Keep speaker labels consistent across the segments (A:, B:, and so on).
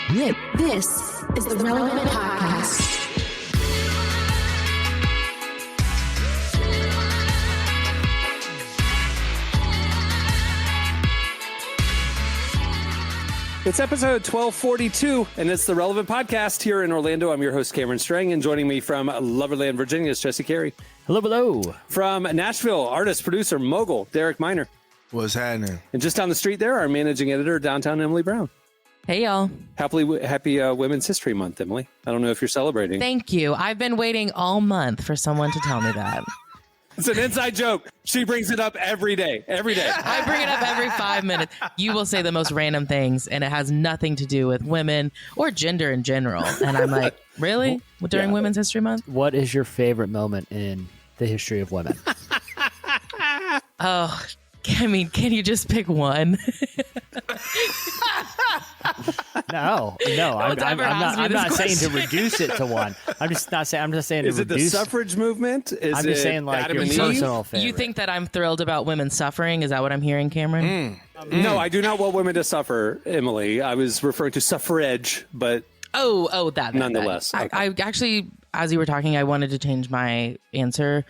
A: This is the Relevant Podcast.
B: It's episode 1242, and it's the Relevant Podcast here in Orlando. I'm your host, Cameron Strang, and joining me from Loverland, Virginia is Jesse Carey.
C: Hello, hello.
B: From Nashville, artist, producer, mogul, Derek Miner.
D: What's happening?
B: And just down the street there, our managing editor, downtown, Emily Brown.
E: Hey, y'all.
B: Happy Women's History Month, Emily. I don't know if you're celebrating.
E: Thank you. I've been waiting all month for someone to tell me that.
B: It's an inside joke. She brings it up every day. Every day.
E: I bring it up every 5 minutes. You will say the most random things, and it has nothing to do with women or gender in general. And I'm like, really? During Women's History Month?
C: What is your favorite moment in the history of women?
E: Oh, I mean, can you just pick one?
C: No. I'm not saying to reduce it to one. I'm just saying to
B: Is it
C: reduce.
B: the suffrage movement?
C: I'm just saying, like,
B: Adam
C: your
B: and Eve?
C: personal favorite.
E: You think that I'm thrilled about women suffering? Is that what I'm hearing, Cameron?
B: No, I do not want women to suffer, Emily. I was referring to suffrage, but
E: That.
B: Nonetheless,
E: I
B: okay.
E: actually, as you were talking, I wanted to change my answer.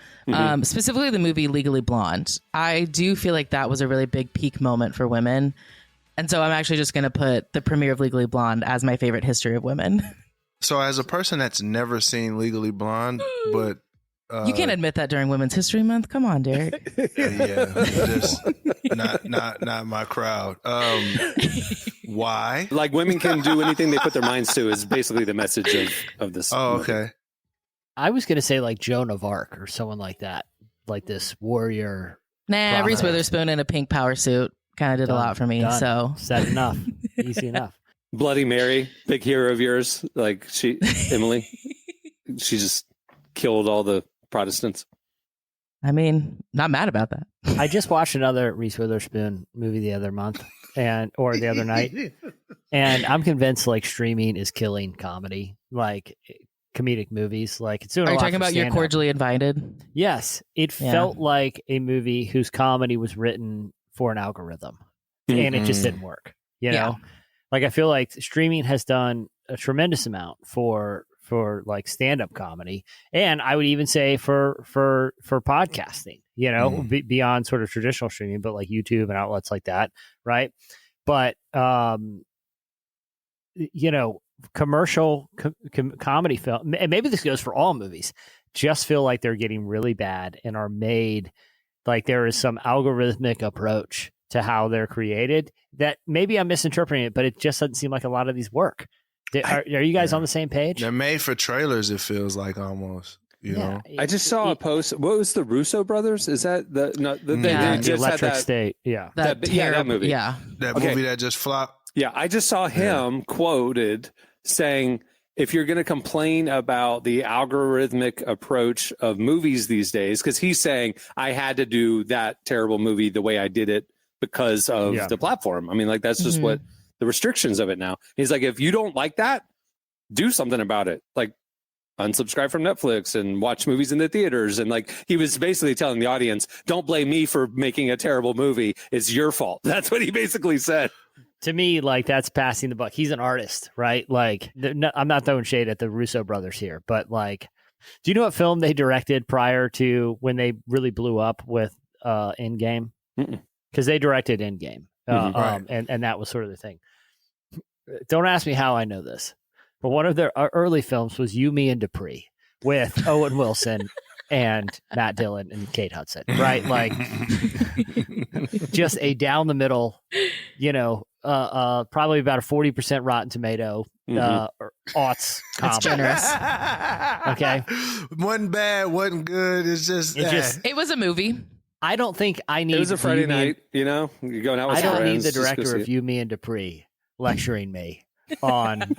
E: Specifically the movie Legally Blonde. I do feel like that was a really big peak moment for women. And so I'm actually just going to put the premiere of Legally Blonde as my favorite history of women.
D: So as a person that's never seen Legally Blonde, but...
E: you can't admit that during Women's History Month. Come on, Derek.
D: Yeah, just not my crowd. Why?
B: like women can do anything they put their minds to is basically the message of this.
D: Oh,
B: movie.
D: okay.
C: I was going to say like Joan of Arc or someone like that. Like this warrior.
E: Nah, Reese Witherspoon in a pink power suit kind of did a lot for me.
C: Done.
E: So
C: Said enough. Easy enough.
B: Bloody Mary, big hero of yours. Like Emily, she just killed all the Protestants.
E: I mean, not mad about that.
C: I just watched another Reese Witherspoon movie the other month or the other night. And I'm convinced like streaming is killing comedy, like comedic movies. Like it's doing
E: Are
C: a
E: you
C: lot
E: talking
C: for
E: about You're
C: stand-up.
E: Cordially Invited?
C: Yes. It felt like a movie whose comedy was written for an algorithm and it just didn't work. You know, like I feel like streaming has done a tremendous amount for like stand-up comedy. And I would even say for podcasting, you know, beyond sort of traditional streaming, but like YouTube and outlets like that. Right. But, you know, commercial comedy film, and maybe this goes for all movies, just feel like they're getting really bad and are made like there is some algorithmic approach to how they're created that maybe I'm misinterpreting it, but it just doesn't seem like a lot of these work. Are you guys on the same page?
D: They're made for trailers, it feels like almost. You know?
B: I just saw a post. What was the Russo brothers? Is that the
C: the Electric State? Yeah.
B: That movie.
E: Yeah.
D: That movie that just flopped.
B: Yeah, I just saw him quoted saying, if you're going to complain about the algorithmic approach of movies these days, because he's saying, I had to do that terrible movie the way I did it because of the platform. I mean, like, that's just what the restrictions of it now. He's like, if you don't like that, do something about it. Like, unsubscribe from Netflix and watch movies in the theaters. And like, he was basically telling the audience, don't blame me for making a terrible movie. It's your fault. That's what he basically said.
C: To me, like, that's passing the buck. He's an artist, right? Like, I'm not throwing shade at the Russo brothers here, but like, do you know what film they directed prior to when they really blew up with Endgame? Because they directed Endgame,
D: Right.
C: and that was sort of the thing. Don't ask me how I know this, but one of their early films was You, Me, and Dupree with Owen Wilson and Matt Dillon and Kate Hudson, right? Like, just a down the middle, you know, probably about a 40% Rotten Tomato, aughts comedy.
E: That's generous.
C: Okay.
D: Wasn't bad, wasn't good.
E: It was a movie.
C: I don't think I need.
B: It was a Friday night, you know, you're going out with
C: I don't
B: friends.
C: need the
B: just go
C: director
B: see
C: of
B: it.
C: You, Me, and Dupree lecturing me on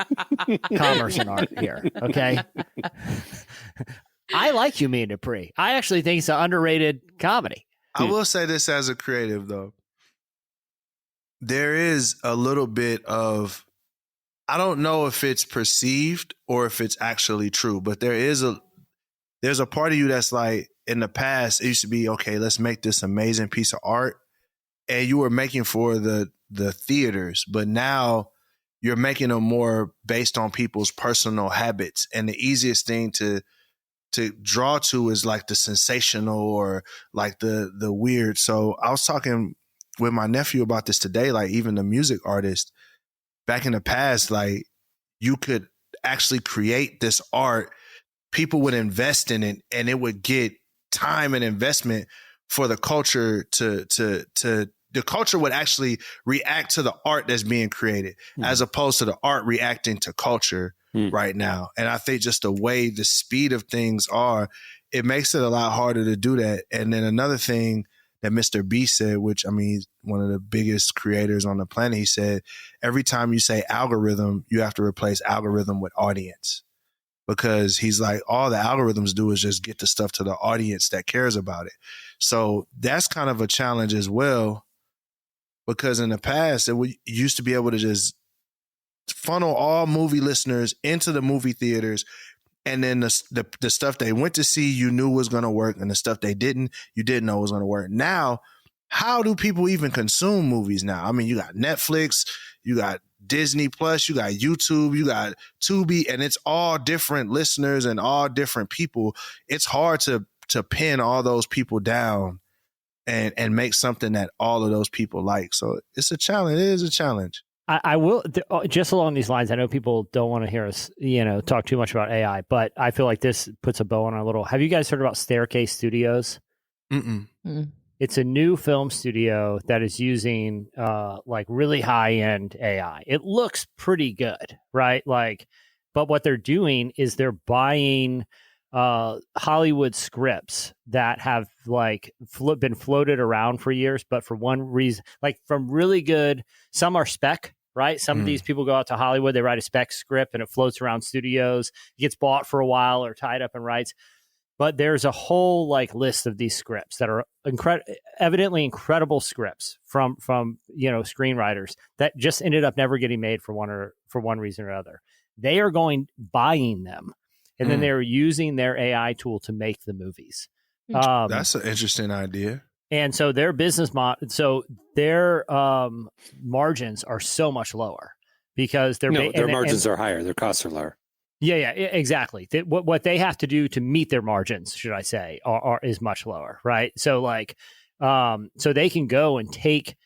C: commerce and art here. Okay. I like You, Me, and Dupree. I actually think it's an underrated comedy.
D: I will say this as a creative, though. There is a little bit of, I don't know if it's perceived or if it's actually true, but there's a part of you that's like, in the past, it used to be, okay, let's make this amazing piece of art. And you were making for the theaters, but now you're making them more based on people's personal habits. And the easiest thing to draw to is like the sensational or like the weird. So I was talking with my nephew about this today, like even the music artist back in the past, like you could actually create this art, people would invest in it, and it would get time and investment for the culture to the culture would actually react to the art that's being created as opposed to the art reacting to culture right now. And I think just the way the speed of things are, it makes it a lot harder to do that. And then another thing that Mr. B said, which I mean, he's one of the biggest creators on the planet, he said, every time you say algorithm, you have to replace algorithm with audience. Because he's like, all the algorithms do is just get the stuff to the audience that cares about it. So that's kind of a challenge as well. Because in the past, we used to be able to just funnel all movie listeners into the movie theaters. And then the stuff they went to see, you knew was going to work. And the stuff they didn't, you didn't know was going to work. Now, how do people even consume movies now? I mean, you got Netflix, you got Disney Plus, you got YouTube, you got Tubi, and it's all different listeners and all different people. It's hard to pin all those people down and make something that all of those people like. So it's a challenge. It is a challenge.
C: I will, just along these lines, I know people don't want to hear us, talk too much about AI, but I feel like this puts a bow on our little. Have you guys heard about Staircase Studios?
D: Mm-mm.
C: It's a new film studio that is using like really high-end AI. It looks pretty good, right? But what they're doing is they're buying Hollywood scripts that have been floated around for years, but for one reason, like from really good, some are spec, right? Some of these people go out to Hollywood, they write a spec script and it floats around studios, it gets bought for a while or tied up in rights. But there's a whole list of these scripts that are evidently incredible scripts from screenwriters that just ended up never getting made for one reason or other. They are buying them, and then they're using their AI tool to make the movies.
D: That's an interesting idea.
C: And so their business model, so their margins are so much lower because their
B: margins are higher, their costs are lower.
C: Yeah, exactly. What they have to do to meet their margins, should I say, is much lower, right? So so they can go and take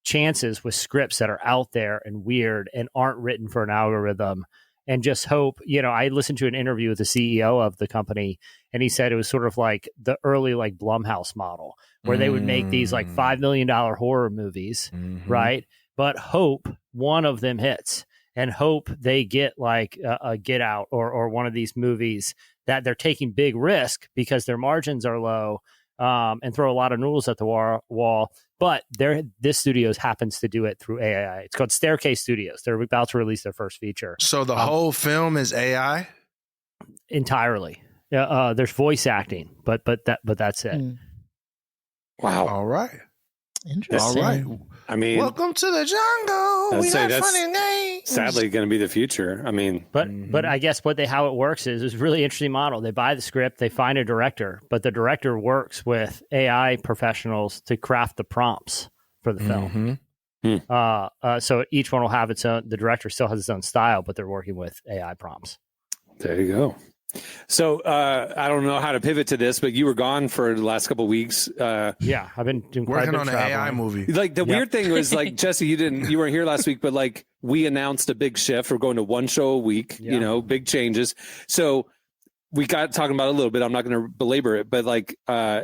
C: chances with scripts that are out there and weird and aren't written for an algorithm, and just hope. I listened to an interview with the CEO of the company, and he said it was sort of like the early Blumhouse model, where they would make these $5 million horror movies, right? But hope one of them hits. And hope they get a Get Out or one of these movies that they're taking big risk because their margins are low, and throw a lot of noodles at the wall. But this studio happens to do it through AI. It's called Staircase Studios. They're about to release their first feature.
D: So the whole film is AI?
C: Entirely. There's voice acting, but that's it.
B: Wow.
D: All right.
E: Interesting.
D: All right.
B: I mean,
D: welcome to the jungle. We have fun and games.
B: Sadly going to be the future. I mean,
C: but I guess how it works is a really interesting model. They buy the script, they find a director, but the director works with AI professionals to craft the prompts for the film. So each one will have its own. The director still has its own style, but they're working with AI prompts.
B: There you go. So I don't know how to pivot to this, but you were gone for the last couple of weeks.
C: Yeah, I've been doing
D: working on an AI movie.
B: The weird thing was Jesse, you weren't here last week, but we announced a big shift. We're going to one show a week. Big changes. So we got talking about it a little bit. I'm not going to belabor it, but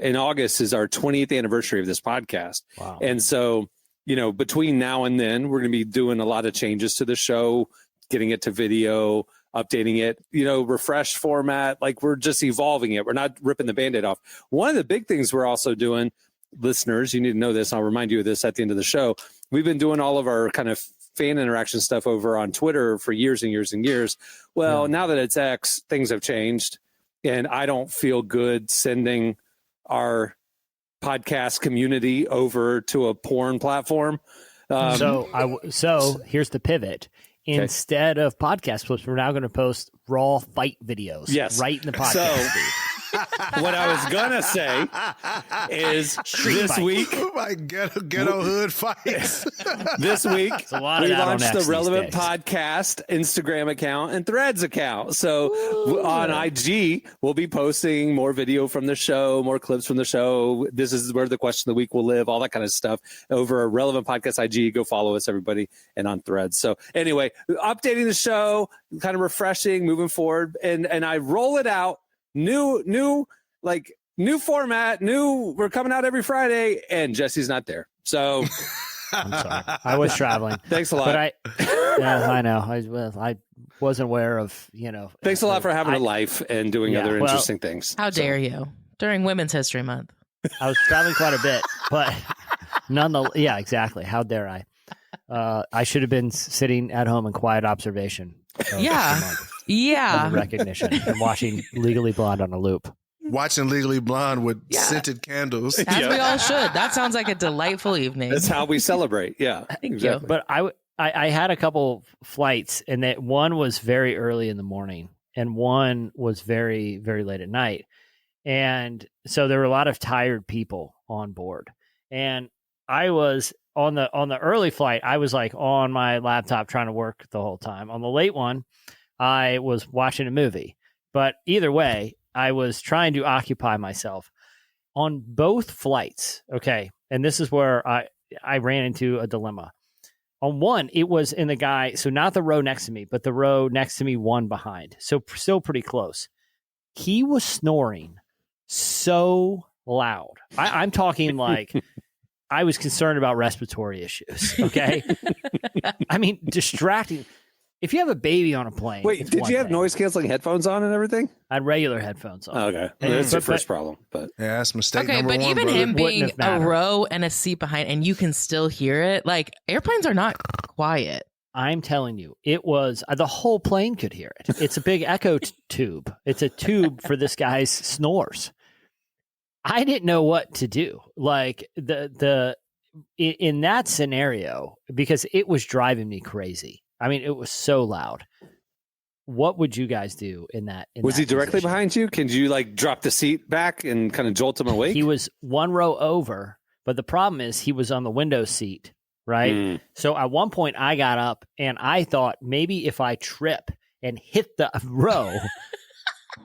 B: in August is our 20th anniversary of this podcast.
C: Wow.
B: And so between now and then, we're going to be doing a lot of changes to the show, getting it to video, updating it, refresh format. We're just evolving it. We're not ripping the Band-Aid off. One of the big things we're also doing, listeners, you need to know this. I'll remind you of this at the end of the show. We've been doing all of our kind of fan interaction stuff over on Twitter for years and years and years. Well, now that it's X, things have changed, and I don't feel good sending our podcast community over to a porn platform.
C: So here's the pivot. Instead of podcast clips, we're now going to post raw fight videos.
B: Yes.
C: Right in the podcast feed.
B: what I was gonna say is this week.
D: Oh my ghetto hood fights.
B: This week
C: a lot
B: we
C: of that on
B: launched
C: X
B: the
C: these
B: Relevant
C: days.
B: Podcast Instagram account and Threads account. So on IG, we'll be posting more video from the show, more clips from the show. This is where the question of the week will live, all that kind of stuff over a Relevant Podcast IG. Go follow us, everybody, and on Threads. So anyway, updating the show, kind of refreshing, moving forward, and I roll it out, new format, we're coming out every Friday, and Jesse's not there. So
C: I'm sorry. I was traveling.
B: Thanks a lot.
C: But I know. I wasn't aware of,
B: Thanks a lot for having a life and doing other interesting things.
E: How dare you? During Women's History Month.
C: I was traveling quite a bit, but nonetheless, yeah, exactly. How dare I? I should have been sitting at home in quiet observation.
E: Yeah. Yeah.
C: Recognition and watching Legally Blonde on a loop.
D: Watching Legally Blonde with scented candles.
E: As we all should. That sounds like a delightful evening.
B: That's how we celebrate. Yeah, exactly.
C: But I had a couple flights, and that one was very early in the morning, and one was very, very late at night. And so there were a lot of tired people on board. And I was on the early flight, I was like on my laptop trying to work the whole time. On the late one, I was watching a movie. But either way, I was trying to occupy myself on both flights. Okay. And this is where I ran into a dilemma. On one, it was in the guy, so not the row next to me, but the row next to me, one behind. So still pretty close. He was snoring so loud. I'm talking like I was concerned about respiratory issues. Okay. I mean, distracting. If you have a baby on a plane.
B: Wait, did you have noise canceling headphones on and everything?
C: I had regular headphones on.
B: Oh, okay. Well, that's your first problem. But
D: yeah, that's mistake
E: okay,
D: number
E: but
D: one,
E: even
D: brother.
E: him being
C: Wouldn't
E: a
C: have mattered.
E: row and a seat behind, and you can still hear it. Like, airplanes are not quiet.
C: I'm telling you, it was the whole plane could hear it. It's a big echo tube. It's a tube for this guy's snores. I didn't know what to do. Like in that scenario, because it was driving me crazy. I mean, it was so loud. What would you guys do in that?
B: Was he directly
C: position?
B: behind you? Can you like drop the seat back and kind of jolt him awake?
C: He was one row over, but the problem is he was on the window seat, right? So at one point I got up and I thought maybe if I trip and hit the row,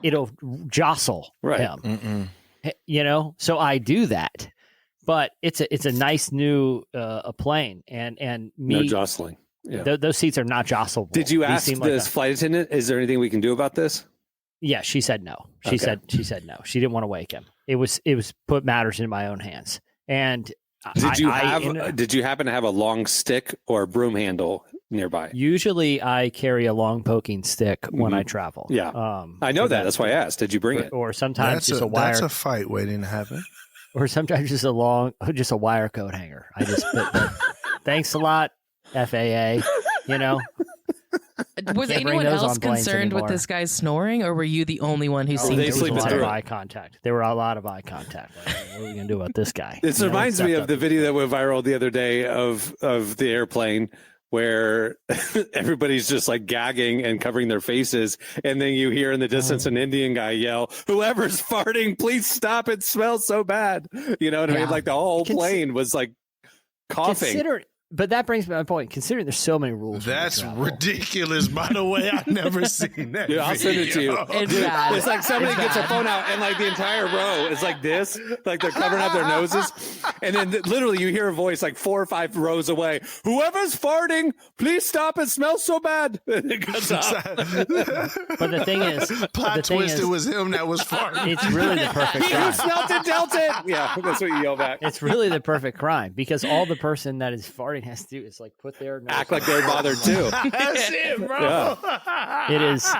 C: it'll jostle him. So I do that. But it's a nice new a plane and me
B: No jostling. Yeah.
C: Those seats are not jostleable.
B: Did you ask
C: seem
B: this
C: like
B: flight attendant? Is there anything we can do about this?
C: Yeah, she said no. She said no. She didn't want to wake him. It was put matters in my own hands. And
B: did you happen to have a long stick or a broom handle nearby?
C: Usually I carry a long poking stick when I travel.
B: Yeah. I know that. That's why I asked. Did you bring it?
C: Or sometimes just a wire.
D: That's a fight waiting to happen.
C: Or sometimes just a wire coat hanger. I just thanks a lot, FAA.
E: Was anyone else concerned with this guy snoring, or were you the only one who seemed
B: they
E: to
C: There was a
B: sleeping
C: lot
B: through
C: of
B: it.
C: eye contact. There were a lot of eye contact. Like, what are we gonna do about this guy?
B: This reminds me of the video that went viral the other day of the airplane where everybody's just like gagging and covering their faces. And then you hear in the distance an Indian guy yell, "Whoever's farting, please stop. It smells so bad." You know what I mean? Like the whole plane was like coughing.
C: But that brings me to my point. Considering there's so many rules.
D: That's ridiculous, by the way. I've never seen that.
B: Dude, I'll send it to you.
E: It's bad.
B: It's like somebody gets a phone out and like the entire row is like this, like they're covering up their noses. And then literally you hear a voice like 4 or 5 rows away. "Whoever's farting, please stop. It smells so bad." And it goes off.
C: But the thing is,
D: Plot twist, it was him that was farting.
C: it's really the perfect
B: He who
C: crime.
B: smelt it dealt it. Yeah, that's what you yell back.
C: It's really the perfect crime because all the person that is farting has to do is like put their nose
B: Act like they're bothered too.
D: That's it, bro.
B: Yeah.
C: It is,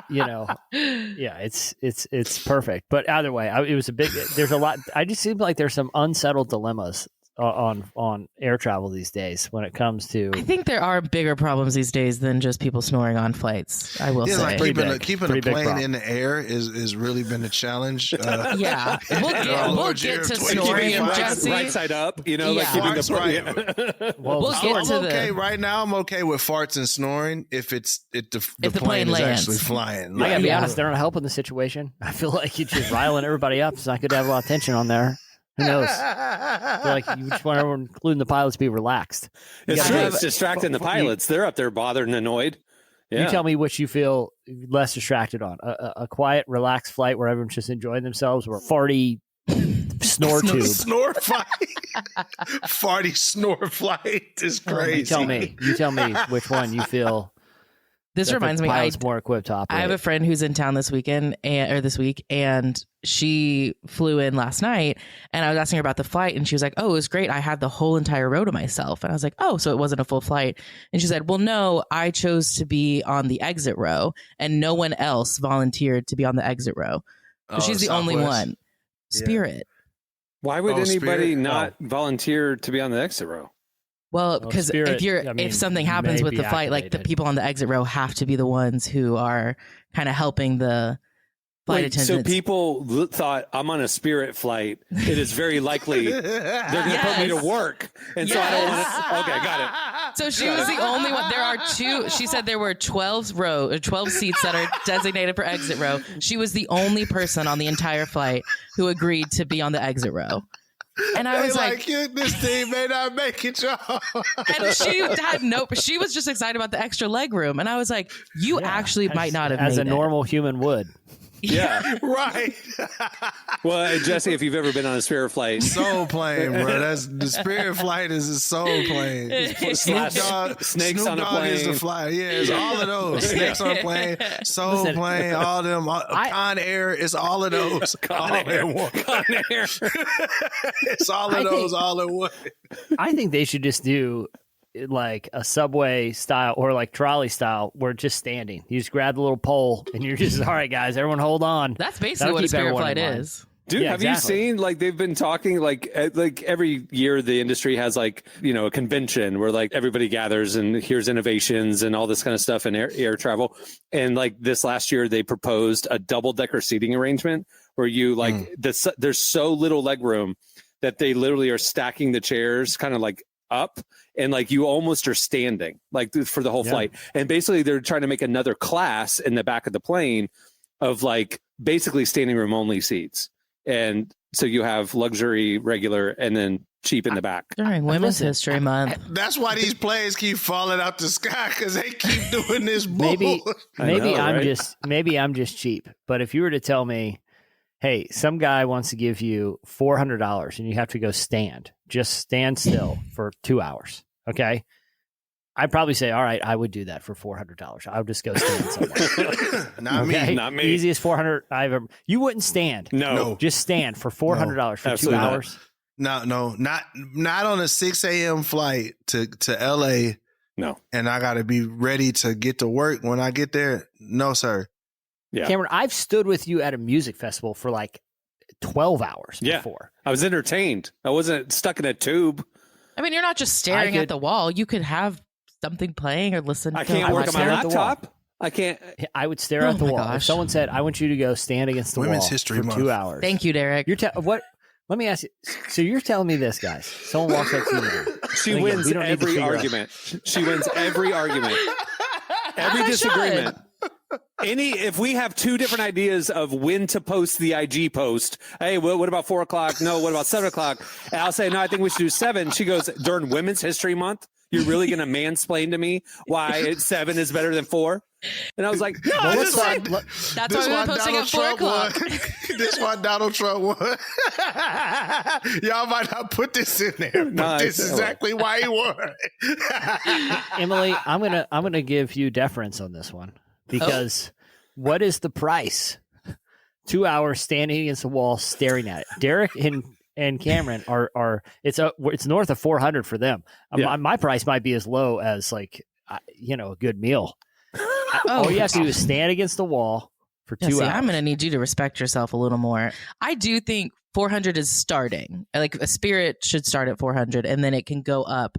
C: it's perfect. But either way, it was a big. There's a lot. I just seem like there's some unsettled dilemmas on air travel these days when it comes to.
E: I think there are bigger problems these days than just people snoring on flights. I will say,
D: like keeping a plane
C: problem.
D: in the air is really been a challenge.
E: Yeah, we'll get to snoring, Jesse.
B: Right side up, you know,
E: Yeah.
B: like keeping the
E: We'll get to
D: okay. Right now, I'm okay with farts and snoring if the plane is
E: lands.
D: actually flying.
C: I gotta be
E: Yeah.
C: honest, they're not helping the situation. I feel like you're just riling everybody up, so I could have a lot of tension on there. Who knows? I feel like you just want everyone, including the pilots, to be relaxed.
B: It's true. It's distracting the pilots. They're up there bothered and annoyed. Yeah.
C: You tell me which you feel less distracted on. A quiet, relaxed flight where everyone's just enjoying themselves, or a farty snore tube.
D: Snore flight. Farty snore flight is crazy.
C: You tell me which one you feel.
E: This
C: that
E: reminds
C: the
E: me,
C: pilot's more equipped to operate.
E: I have a friend who's in town this weekend or this week, and she flew in last night, and I was asking her about the flight, and she was like, "Oh, it was great. I had the whole entire row to myself." And I was like, "Oh, so it wasn't a full flight?" And she said, "Well, no, I chose to be on the exit row, and no one else volunteered to be on the exit row. So she's the only one." Spirit.
B: Why would anybody
D: Spirit?
B: not volunteer to be on the exit row?
E: Well, because
C: Spirit,
E: if something happens with the flight, like the people on the exit row have to be the ones who are kind of helping the flight attendants.
B: So people thought, I'm on a Spirit flight. It is very likely they're going to put me to work. And so I don't want to. Okay, got it.
E: So she was the only one. There are two. She said there were 12 seats that are designated for exit row. She was the only person on the entire flight who agreed to be on the exit row. And I was like,
D: this team may not make it, y'all.
E: And she was just excited about the extra leg room. And I was like, you actually might not have
C: as
E: made
C: a normal human would.
B: Yeah.
D: Right.
B: Well, Jesse, if you've ever been on a Spirit flight,
D: Soul plane, bro. That's the Spirit flight is a soul plane.
B: snakes on a plane.
D: Is the fly. Yeah, it's all of those. Snakes on a plane, soul plane, all of them. Con Air, it's all of those. Con Air. It's all of those all in one.
C: I think they should just do like a subway style or like trolley style where it's just standing. You just grab the little pole and you're just, all right, guys, everyone hold on.
E: That's basically what a Spirit flight is.
B: Dude, have you seen, like, they've been talking, like every year the industry has, like, you know, a convention where, like, everybody gathers and here's innovations and all this kind of stuff in air travel. And, like, this last year they proposed a double-decker seating arrangement where you, like, there's so little leg room that they literally are stacking the chairs kind of, like, up, and like you almost are standing like for the whole flight. And basically they're trying to make another class in the back of the plane of like basically standing room only seats. And so you have luxury, regular, and then cheap in the back.
E: During Women's History Month.
D: That's why these planes keep falling out the sky, because they keep doing this bull.
C: Maybe I'm just cheap. But if you were to tell me, hey, some guy wants to give you $400 and you have to go just stand still for 2 hours. Okay. I'd probably say, all right, I would do that for $400. I would just go stand somewhere.
D: Not me.
C: Easiest 400 I've ever. You wouldn't stand.
B: No.
C: Just stand for $400 for 2 hours.
D: No, not on a 6 a.m. flight to LA.
B: No.
D: And I got to be ready to get to work when I get there. No, sir.
B: Yeah.
C: Cameron, I've stood with you at a music festival for like 12 hours before.
B: I was entertained. I wasn't stuck in a tube.
E: I mean, you're not just staring at the wall. You could have something playing or listen.
B: I can't work on my laptop. I can't.
C: I would stare at the wall.
E: Gosh.
C: If someone said, I want you to go stand against the
D: Women's
C: wall
D: History
C: for
D: Month.
C: 2 hours.
E: Thank you, Derek.
C: What? Let me ask you. So you're telling me this, guys. Someone walks up to you now.
B: She wins every argument. She wins every argument. Every disagreement. If we have two different ideas of when to post the IG post, hey, what about 4 o'clock? No, what about 7 o'clock? And I'll say, no, I think we should do 7. She goes, during Women's History Month, you're really going to mansplain to me why 7 is better than 4? And I was like, no,
E: that's why we're posting at 4 o'clock.
D: This why Donald Trump won. Y'all might not put this in there, but this is exactly why he won.
C: Emily, I'm gonna give you deference on this one because what is the price? 2 hours standing against the wall, staring at it. Derek and Cameron are it's north of 400 for them. My price might be as low as like a good meal. All you have to do is stand against the wall for 2 hours.
E: I'm going to need you to respect yourself a little more. I do think 400 is starting. Like a Spirit should start at 400 and then it can go up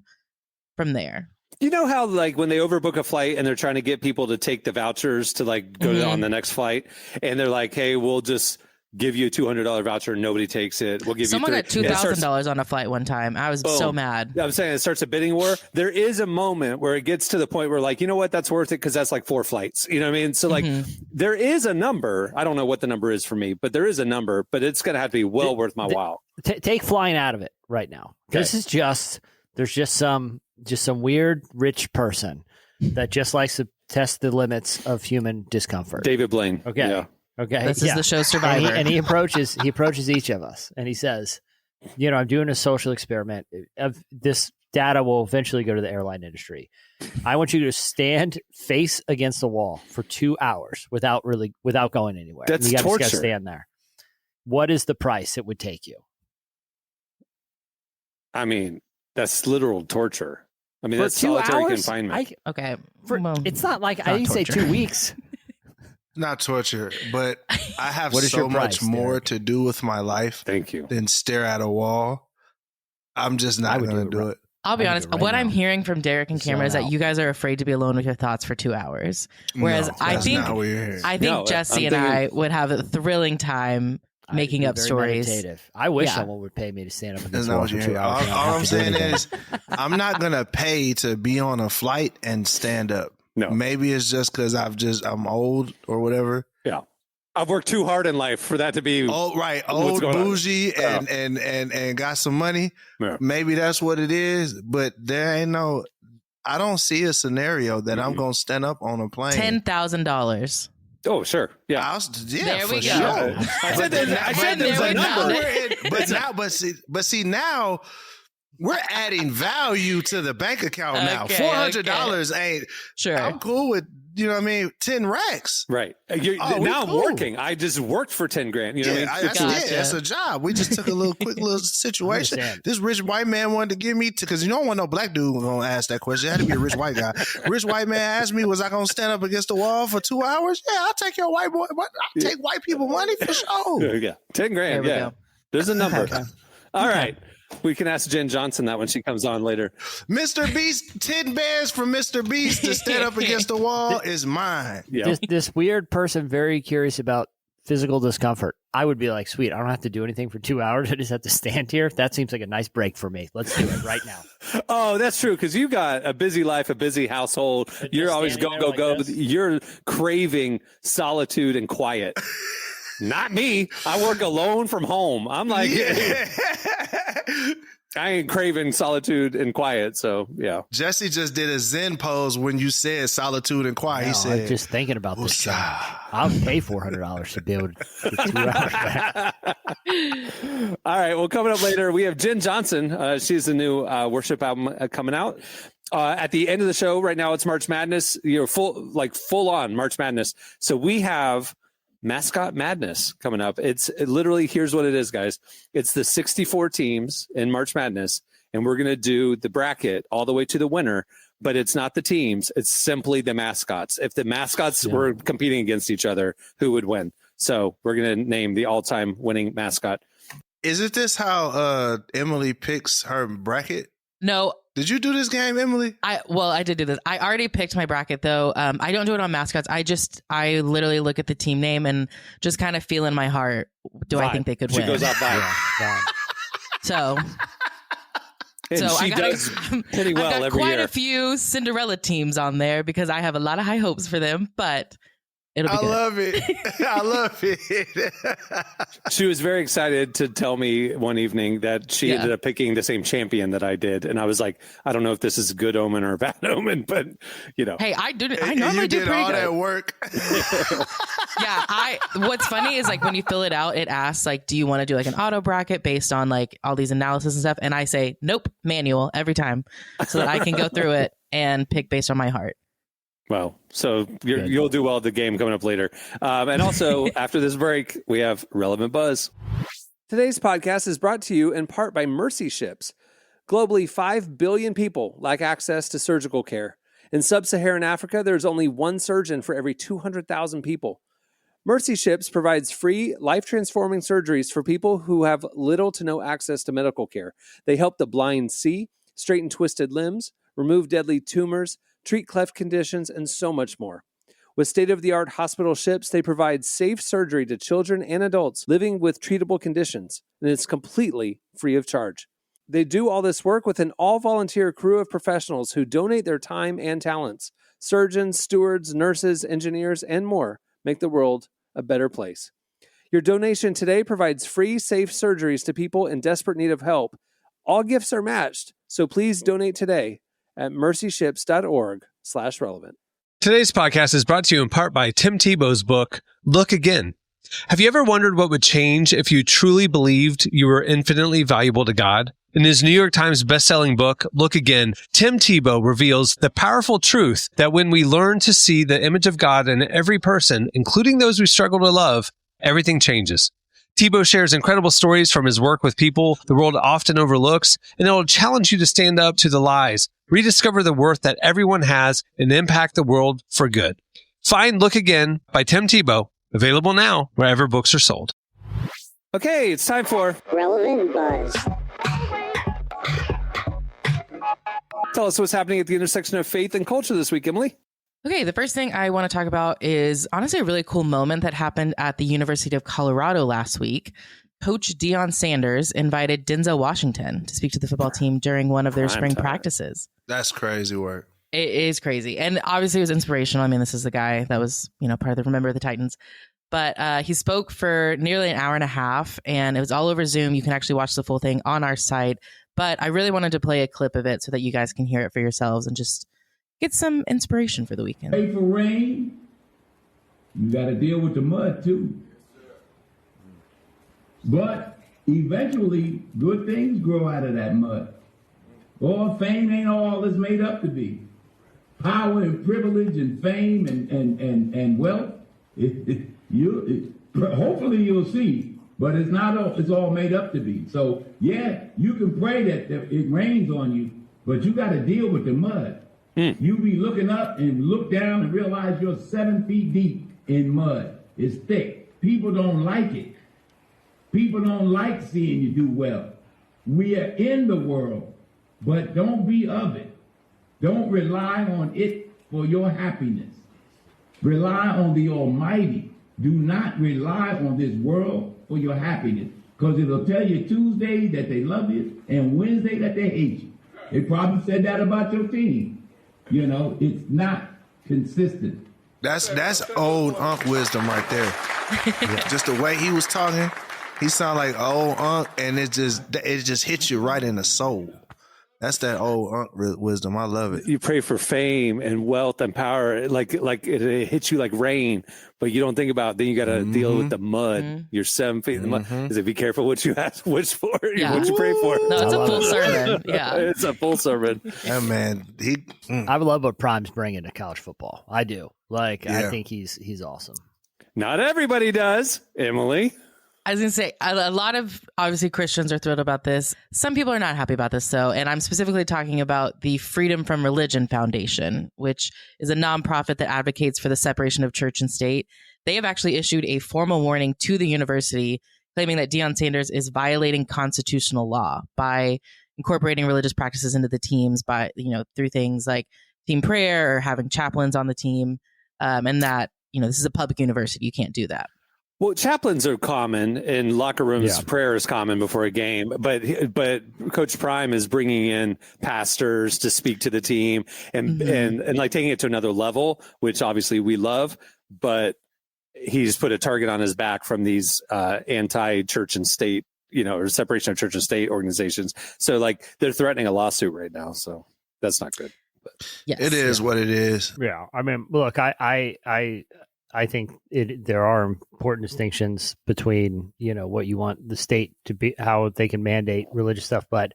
E: from there.
B: You know how like when they overbook a flight and they're trying to get people to take the vouchers to like go on the next flight, and they're like, hey, we'll just give you a $200 voucher and nobody takes it. We'll give
E: Someone
B: you
E: got $2,000 on a flight one time. I was so mad.
B: I'm saying it starts a bidding war. There is a moment where it gets to the point where like, you know what, that's worth it because that's like 4 flights. You know what I mean? So like there is a number. I don't know what the number is for me, but there is a number, but it's going to have to be well worth my while.
C: Take flying out of it right now. Okay. This is there's just some weird rich person that just likes to test the limits of human discomfort.
B: David Blaine.
C: Okay.
B: Yeah.
C: Okay.
E: This is the show Survivor.
C: And he approaches each of us and he says, you know, I'm doing a social experiment. This data will eventually go to the airline industry. I want you to stand face against the wall for 2 hours without going anywhere.
B: That's
C: you
B: torture.
C: Just gotta stand there. What is the price it would take you?
B: I mean, that's literal torture. I mean,
C: For
B: that's
C: 2
B: solitary
C: hours?
B: confinement.
C: It's not like I didn't say 2 weeks.
D: Not torture, but I have
C: What is
D: so
C: your price,
D: much more
C: Derek?
D: to do with my life
B: Thank you.
D: than stare at a wall. I'm just not going to do it.
E: I'll be
C: I
E: honest.
C: do it right
E: what I'm
C: now.
E: hearing from Derek and Cameron is that
C: out.
E: you guys are afraid to be alone with your thoughts for 2 hours. Whereas
D: No,
E: I
D: that's
E: think
D: not what you're hearing.
E: Jesse and I would have a thrilling time making up
C: Very
E: stories.
C: meditative. I wish
E: Yeah.
C: someone would pay me to stand up
D: That's
C: against the
D: not
C: wall
D: what
C: for
D: you're
C: 2
D: hearing.
C: hours. and I don't
D: All
C: have
D: I'm
C: to do
D: saying
C: anything.
D: is, I'm not going to pay to be on a flight and stand up.
B: No.
D: Maybe it's just because I'm old or whatever.
B: Yeah. I've worked too hard in life for that to be.
D: Oh, right.
B: What's
D: Old,
B: going on?
D: bougie, and got some money.
B: Yeah.
D: Maybe that's what it is. But there ain't I don't see a scenario that I'm going to stand up on a plane.
E: $10,000.
B: Oh, sure. Yeah.
E: There we go.
D: Sure.
B: I said there's
E: there
B: a
E: we go.
B: number.
D: But see now we're adding value to the bank account now.
E: Okay,
D: $400 ain't.
E: Sure.
D: I'm cool with 10 racks.
B: Right.
D: we
B: Now I'm
D: cool.
B: working. I just worked for 10 grand. You know what I mean?
D: That's a job. We just took a quick little situation.
C: Understand.
D: This rich white man wanted to give me because you don't want no black dude gonna ask that question. It had to be a rich white guy. Rich white man asked me, was I gonna stand up against the wall for 2 hours? Yeah, I'll take your white boy. I'll take white people money for sure.
B: Yeah. 10 grand.
E: There we
B: Yeah.
E: go.
B: There's a number. All right. We can ask Jenn Johnson that when she comes on later.
D: Mr. Beast, 10 bands from Mr. Beast to stand up against the wall is mine.
B: Yeah.
C: This weird person very curious about physical discomfort. I would be like, sweet, I don't have to do anything for 2 hours. I just have to stand here. That seems like a nice break for me. Let's do it right now.
B: Oh, that's true. Because you got a busy life, a busy household. You're always go,
C: standing
B: go,
C: there
B: go.
C: like this?
B: You're craving solitude and quiet. Not me. I work alone from home. I'm like, I ain't craving solitude and quiet. So, yeah.
D: Jesse just did a Zen pose when you said solitude and quiet.
C: No,
D: He said,
C: I'm just thinking about this.
D: "Woosah."
C: I'll pay $400 to be able to get 2 hours back.
B: All right. Well, coming up later, we have Jenn Johnson. She's the new worship album coming out. At the end of the show, right now, it's March Madness. You're full on March Madness. So we have Mascot Madness coming up. It's literally, here's what it is, guys. It's the 64 teams in March Madness, and we're going to do the bracket all the way to the winner, but it's not the teams. It's simply the mascots. If the mascots were competing against each other, who would win? So we're going to name the all-time winning mascot.
D: Isn't this how Emily picks her bracket?
E: No,
D: Did you do this game, Emily?
E: I did do this. I already picked my bracket though. I don't do it on mascots. I literally look at the team name and just kind of feel in my heart, do I think they could
B: She
E: win?
B: goes out by.
E: So
B: And
E: So
B: she
E: I gotta-
B: does pretty well
E: I've got
B: every
E: quite
B: year.
E: a few Cinderella teams on there because I have a lot of high hopes for them, but it'll be
D: I
E: good.
D: love it. I love it.
B: She was very excited to tell me one evening that she
E: Yeah.
B: ended up picking the same champion that I did. And I was like, I don't know if this is a good omen or a bad omen, but you know.
E: Hey, I normally
D: you
E: do
D: did
E: pretty
D: all
E: good.
D: that work.
E: Yeah, what's funny is like when you fill it out, it asks like, do you want to do like an auto bracket based on like all these analysis and stuff? And I say, nope, manual every time so that I can go through it and pick based on my heart.
B: Well, so you'll do well at the game coming up later. And also, after this break, we have Relevant Buzz. Today's podcast is brought to you in part by Mercy Ships. Globally, 5 billion people lack access to surgical care. In sub-Saharan Africa, there's only one surgeon for every 200,000 people. Mercy Ships provides free, life-transforming surgeries for people who have little to no access to medical care. They help the blind see, straighten twisted limbs, remove deadly tumors, treat cleft conditions, and so much more. With state-of-the-art hospital ships, they provide safe surgery to children and adults living with treatable conditions, and it's completely free of charge. They do all this work with an all-volunteer crew of professionals who donate their time and talents. Surgeons, stewards, nurses, engineers, and more make the world a better place. Your donation today provides free, safe surgeries to people in desperate need of help. All gifts are matched, so please donate today at mercyships.org/relevant.
F: Today's podcast is brought to you in part by Tim Tebow's book, Look Again. Have you ever wondered what would change if you truly believed you were infinitely valuable to God? In his New York Times bestselling book, Look Again, Tim Tebow reveals the powerful truth that when we learn to see the image of God in every person, including those we struggle to love, everything changes. Tebow shares incredible stories from his work with people the world often overlooks, and it will challenge you to stand up to the lies, rediscover the worth that everyone has, and impact the world for good. Find Look Again by Tim Tebow, available now wherever books are sold.
B: Okay, it's time for
A: Relevant Buzz.
B: Tell us what's happening at the intersection of faith and culture this week, Emily.
E: Okay, the first thing I want to talk about is honestly a really cool moment that happened at the University of Colorado last week. Coach Deion Sanders invited Denzel Washington to speak to the football team during one of their spring practices.
D: That's crazy work.
E: It is crazy. And obviously it was inspirational. I mean, this is the guy that was, part of the Remember the Titans. But he spoke for nearly an hour and a half, and it was all over Zoom. You can actually watch the full thing on our site. But I really wanted to play a clip of it so that you guys can hear it for yourselves and just get some inspiration for the weekend.
G: Pray for rain. You got to deal with the mud, too. But eventually, good things grow out of that mud. All fame ain't all it's made up to be. Power and privilege and fame and wealth, hopefully you'll see. But it's not all, it's all made up to be. So, yeah, you can pray that it rains on you, but you got to deal with the mud. You be looking up and look down and realize you're 7 feet deep in mud. It's thick. People don't like it. People don't like seeing you do well. We are in the world, but don't be of it. Don't rely on it for your happiness. Rely on the Almighty. Do not rely on this world for your happiness, because it'll tell you Tuesday that they love you and Wednesday that they hate you. They probably said that about your team. It's not consistent.
D: That's old Unc wisdom right there. Just the way he was talking, he sounded like old Unc, and it just hits you right in the soul. That's that old Unc wisdom. I love it.
B: You pray for fame and wealth and power, like it hits you like rain, but you don't think about. Then you got to deal with the mud. You're 7 feet in the mud. Is it be careful what you ask, wish for, what you pray for?
E: No, it's a full sermon. Yeah,
B: it's a full sermon.
D: Yeah, man.
C: I love what Prime's bringing to college football. I do. I think he's awesome.
B: Not everybody does, Emily.
E: I was going to say, a lot of, obviously, Christians are thrilled about this. Some people are not happy about this, though. And I'm specifically talking about the Freedom from Religion Foundation, which is a nonprofit that advocates for the separation of church and state. They have actually issued a formal warning to the university claiming that Deion Sanders is violating constitutional law by incorporating religious practices into the teams by, through things like team prayer or having chaplains on the team. And that, this is a public university. You can't do that.
B: Well, chaplains are common in locker rooms. Yeah. Prayer is common before a game, but Coach Prime is bringing in pastors to speak to the team and like taking it to another level, which obviously we love. But he's put a target on his back from these anti-church and state, or separation of church and state organizations. So like they're threatening a lawsuit right now. So that's not good. But.
E: Yes.
D: It is what it is.
C: Yeah, I mean, look, I think there are important distinctions between, what you want the state to be, how they can mandate religious stuff. But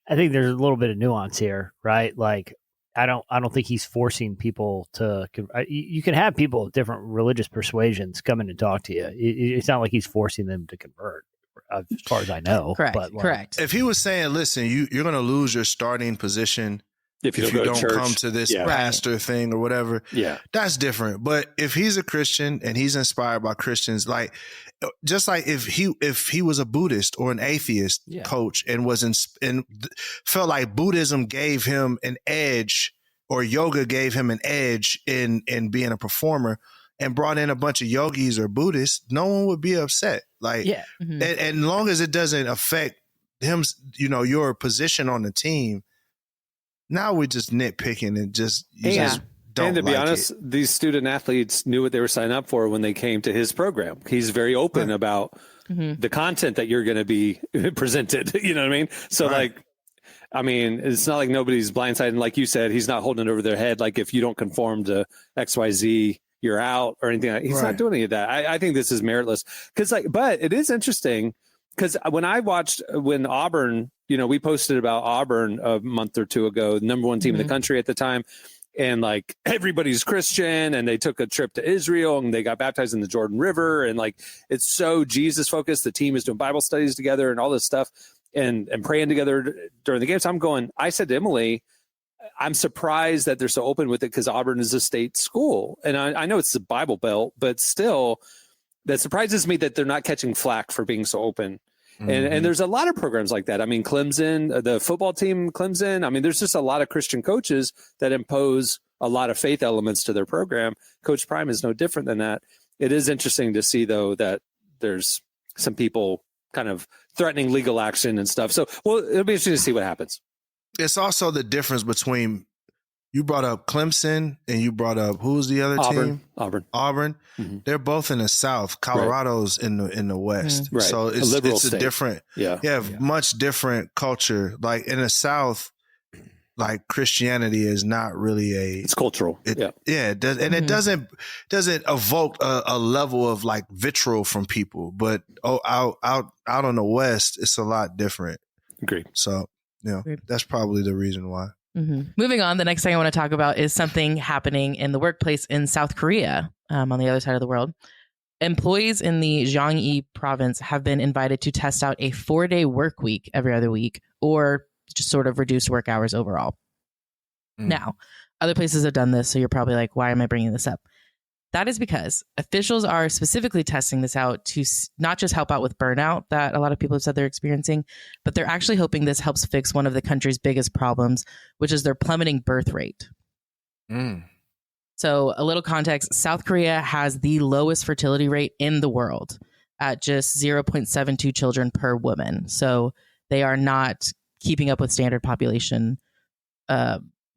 C: I think there's a little bit of nuance here, right? Like, I don't think he's forcing people to, you can have people of different religious persuasions come in and talk to you. It's not like he's forcing them to convert, as far as I know.
E: Correct.
C: But
E: correct.
D: If he was saying, listen, you're going to lose your starting position
B: if you
D: don't
B: church,
D: come to this pastor thing or whatever, that's different. But if he's a Christian and he's inspired by Christians, like just like if he was a Buddhist or an atheist coach and and felt like Buddhism gave him an edge or yoga gave him an edge in being a performer and brought in a bunch of yogis or Buddhists, no one would be upset. Like, and as long as it doesn't affect him, your position on the team. Now we're just nitpicking and just don't.
B: And to be honest, these student athletes knew what they were signing up for when they came to his program. He's very open about the content that you're going to be presented. You know what I mean? So it's not like nobody's blindsided. And like you said, he's not holding it over their head. Like if you don't conform to XYZ, you're out or anything. He's not doing any of that. I think this is meritless but it is interesting because when Auburn, we posted about Auburn a month or two ago, number one team in the country at the time. And like everybody's Christian and they took a trip to Israel and they got baptized in the Jordan River. And like, it's so Jesus focused. The team is doing Bible studies together and all this stuff and praying together during the games. I said to Emily, I'm surprised that they're so open with it because Auburn is a state school. And I know it's the Bible Belt, but still that surprises me that they're not catching flack for being so open. And there's a lot of programs like that. I mean, Clemson, the football team, Clemson. I mean, there's just a lot of Christian coaches that impose a lot of faith elements to their program. Coach Prime is no different than that. It is interesting to see, though, that there's some people kind of threatening legal action and stuff. So, well, it'll be interesting to see what happens.
D: It's also the difference between you brought up Clemson and you brought up who's the other team? Auburn. They're both in the South. Colorado's in the West. Right. So it's a different, much different culture. Like in the South, like Christianity is not really
B: it's cultural.
D: It does, and it doesn't evoke a level of like vitriol from people. But out on the West, it's a lot different.
B: Agreed.
D: So that's probably the reason why.
E: Moving on, the next thing I want to talk about is something happening in the workplace in South Korea, on the other side of the world. Employees in the Gyeonggi province have been invited to test out a 4-day work week every other week, or just sort of reduced work hours overall. Now, other places have done this, so you're probably like, why am I bringing this up? That is because officials are specifically testing this out to not just help out with burnout that a lot of people have said they're experiencing, but they're actually hoping this helps fix one of the country's biggest problems, which is their plummeting birth rate. So a little context, South Korea has the lowest fertility rate in the world at just 0.72 children per woman. So they are not keeping up with standard population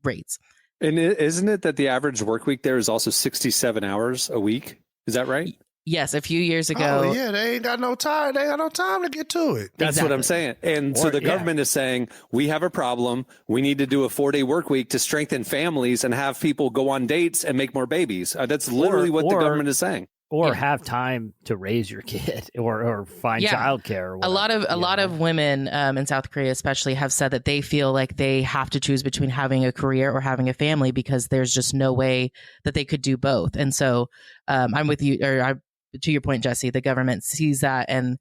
E: rates.
B: And isn't it that the average work week there is also 67 hours a week? Is that right?
E: Yes, a few years ago.
D: Oh, yeah, they ain't got no time. They ain't got no time to get to it.
B: That's what I'm saying. And so the government is saying, we have a problem. We need to do a 4-day work week to strengthen families and have people go on dates and make more babies. That's literally what the government is saying.
C: Or have time to raise your kid or find childcare.
E: A lot of women in South Korea especially have said that they feel like they have to choose between having a career or having a family because there's just no way that they could do both. And so I'm with you, to your point, Jesse, the government sees that and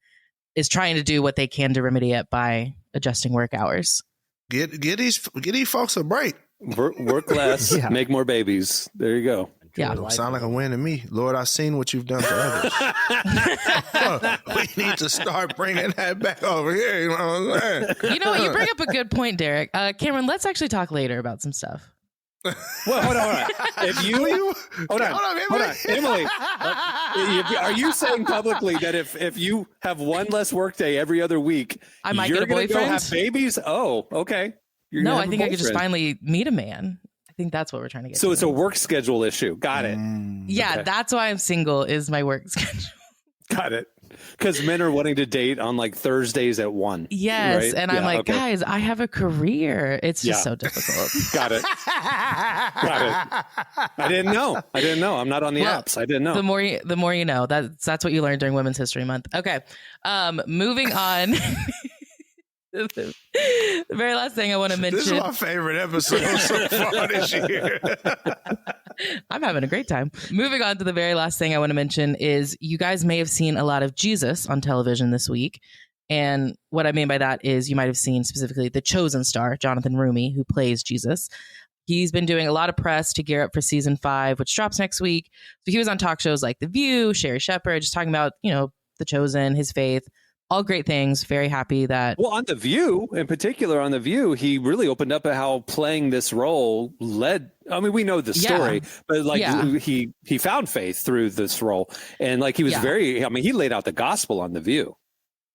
E: is trying to do what they can to remedy it by adjusting work hours.
D: Get these folks a break.
B: Work less, make more babies. There you go.
D: Don't sound like a win to me. Lord, I've seen what you've done for others. We need to start bringing that back over here. You know what I'm saying?
E: You know what? You bring up a good point, Derek. Cameron, let's actually talk later about some stuff.
B: Well, hold on. If you hold on, Emily, are you saying publicly that if you have one less workday every other week,
E: I might get a boyfriend?
B: Go have babies? Oh, okay.
E: No, I think I could just finally meet a man. I think that's what we're trying to get
B: to. So it's a work schedule issue. Got it.
E: Yeah, okay. That's why I'm single, is my work schedule.
B: Got it. Because men are wanting to date on like Thursdays at 1.
E: Yes.
B: Right?
E: And I'm like, guys, I have a career. It's just so difficult.
B: Got it. I didn't know. I'm not on the apps. I didn't know.
E: The more you know. That's what you learned during Women's History Month. Okay. Moving on. The very last thing I want to mention.
D: This is my favorite episode so far this year.
E: I'm having a great time. Moving on to the very last thing I want to mention is you guys may have seen a lot of Jesus on television this week. And what I mean by that is you might have seen specifically the Chosen star, Jonathan Roumie, who plays Jesus. He's been doing a lot of press to gear up for season 5, which drops next week. So he was on talk shows like The View, Sherry Shepherd, just talking about, the Chosen, his faith, all great things. Very happy that.
B: Well, on The View, in particular, on The View, he really opened up at how playing this role led. I mean, we know the story, but he found faith through this role. And he was he laid out the gospel on The View.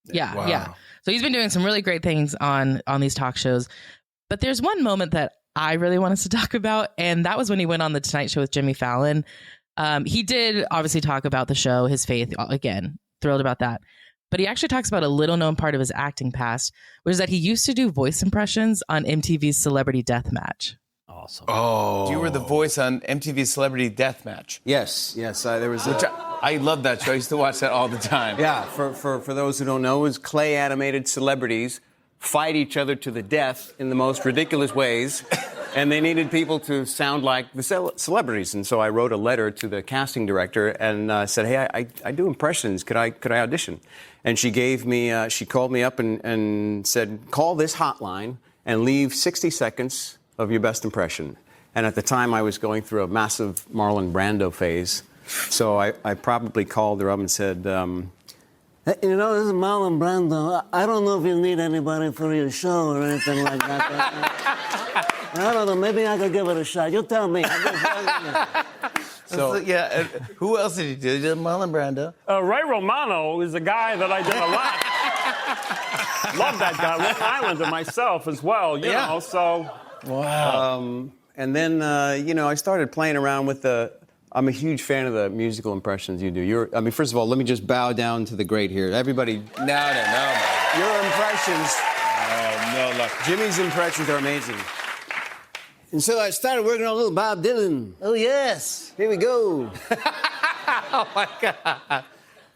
E: Yeah.
D: Wow.
E: Yeah. So he's been doing some really great things on these talk shows. But there's one moment that I really want us to talk about. And that was when he went on the Tonight Show with Jimmy Fallon. He did obviously talk about the show, his faith. Again, thrilled about that. But he actually talks about a little known part of his acting past, which is that he used to do voice impressions on MTV's Celebrity Deathmatch.
C: Awesome.
D: Oh,
H: You were the voice on MTV's Celebrity Deathmatch.
I: Yes. There was
H: I love that show. I used to watch that all the time.
I: yeah. For those who don't know, it was clay animated celebrities fight each other to the death in the most ridiculous ways, and they needed people to sound like the celebrities. And so I wrote a letter to the casting director and said, "Hey, I do impressions. Could I audition?" And she called me up and said, "Call this hotline and leave 60 seconds of your best impression." And at the time, I was going through a massive Marlon Brando phase. So I probably called her up and said, "This is Marlon Brando. I don't know if you need anybody for your show or anything like that. I don't know. Maybe I could give it a shot. You tell me."
H: So who else did he do? He did Marlon Brando.
J: Ray Romano is a guy that I did a lot. Love that guy. Long Islander myself as well, you know, so.
H: Wow.
I: And then, I started playing around with I'm a huge fan of the musical impressions you do. First of all, let me just bow down to the great here. Everybody.
H: No.
I: Your impressions.
H: No luck.
I: Jimmy's impressions are amazing. And so I started working on a little Bob Dylan. Oh, yes. Here we go.
H: Oh, my God.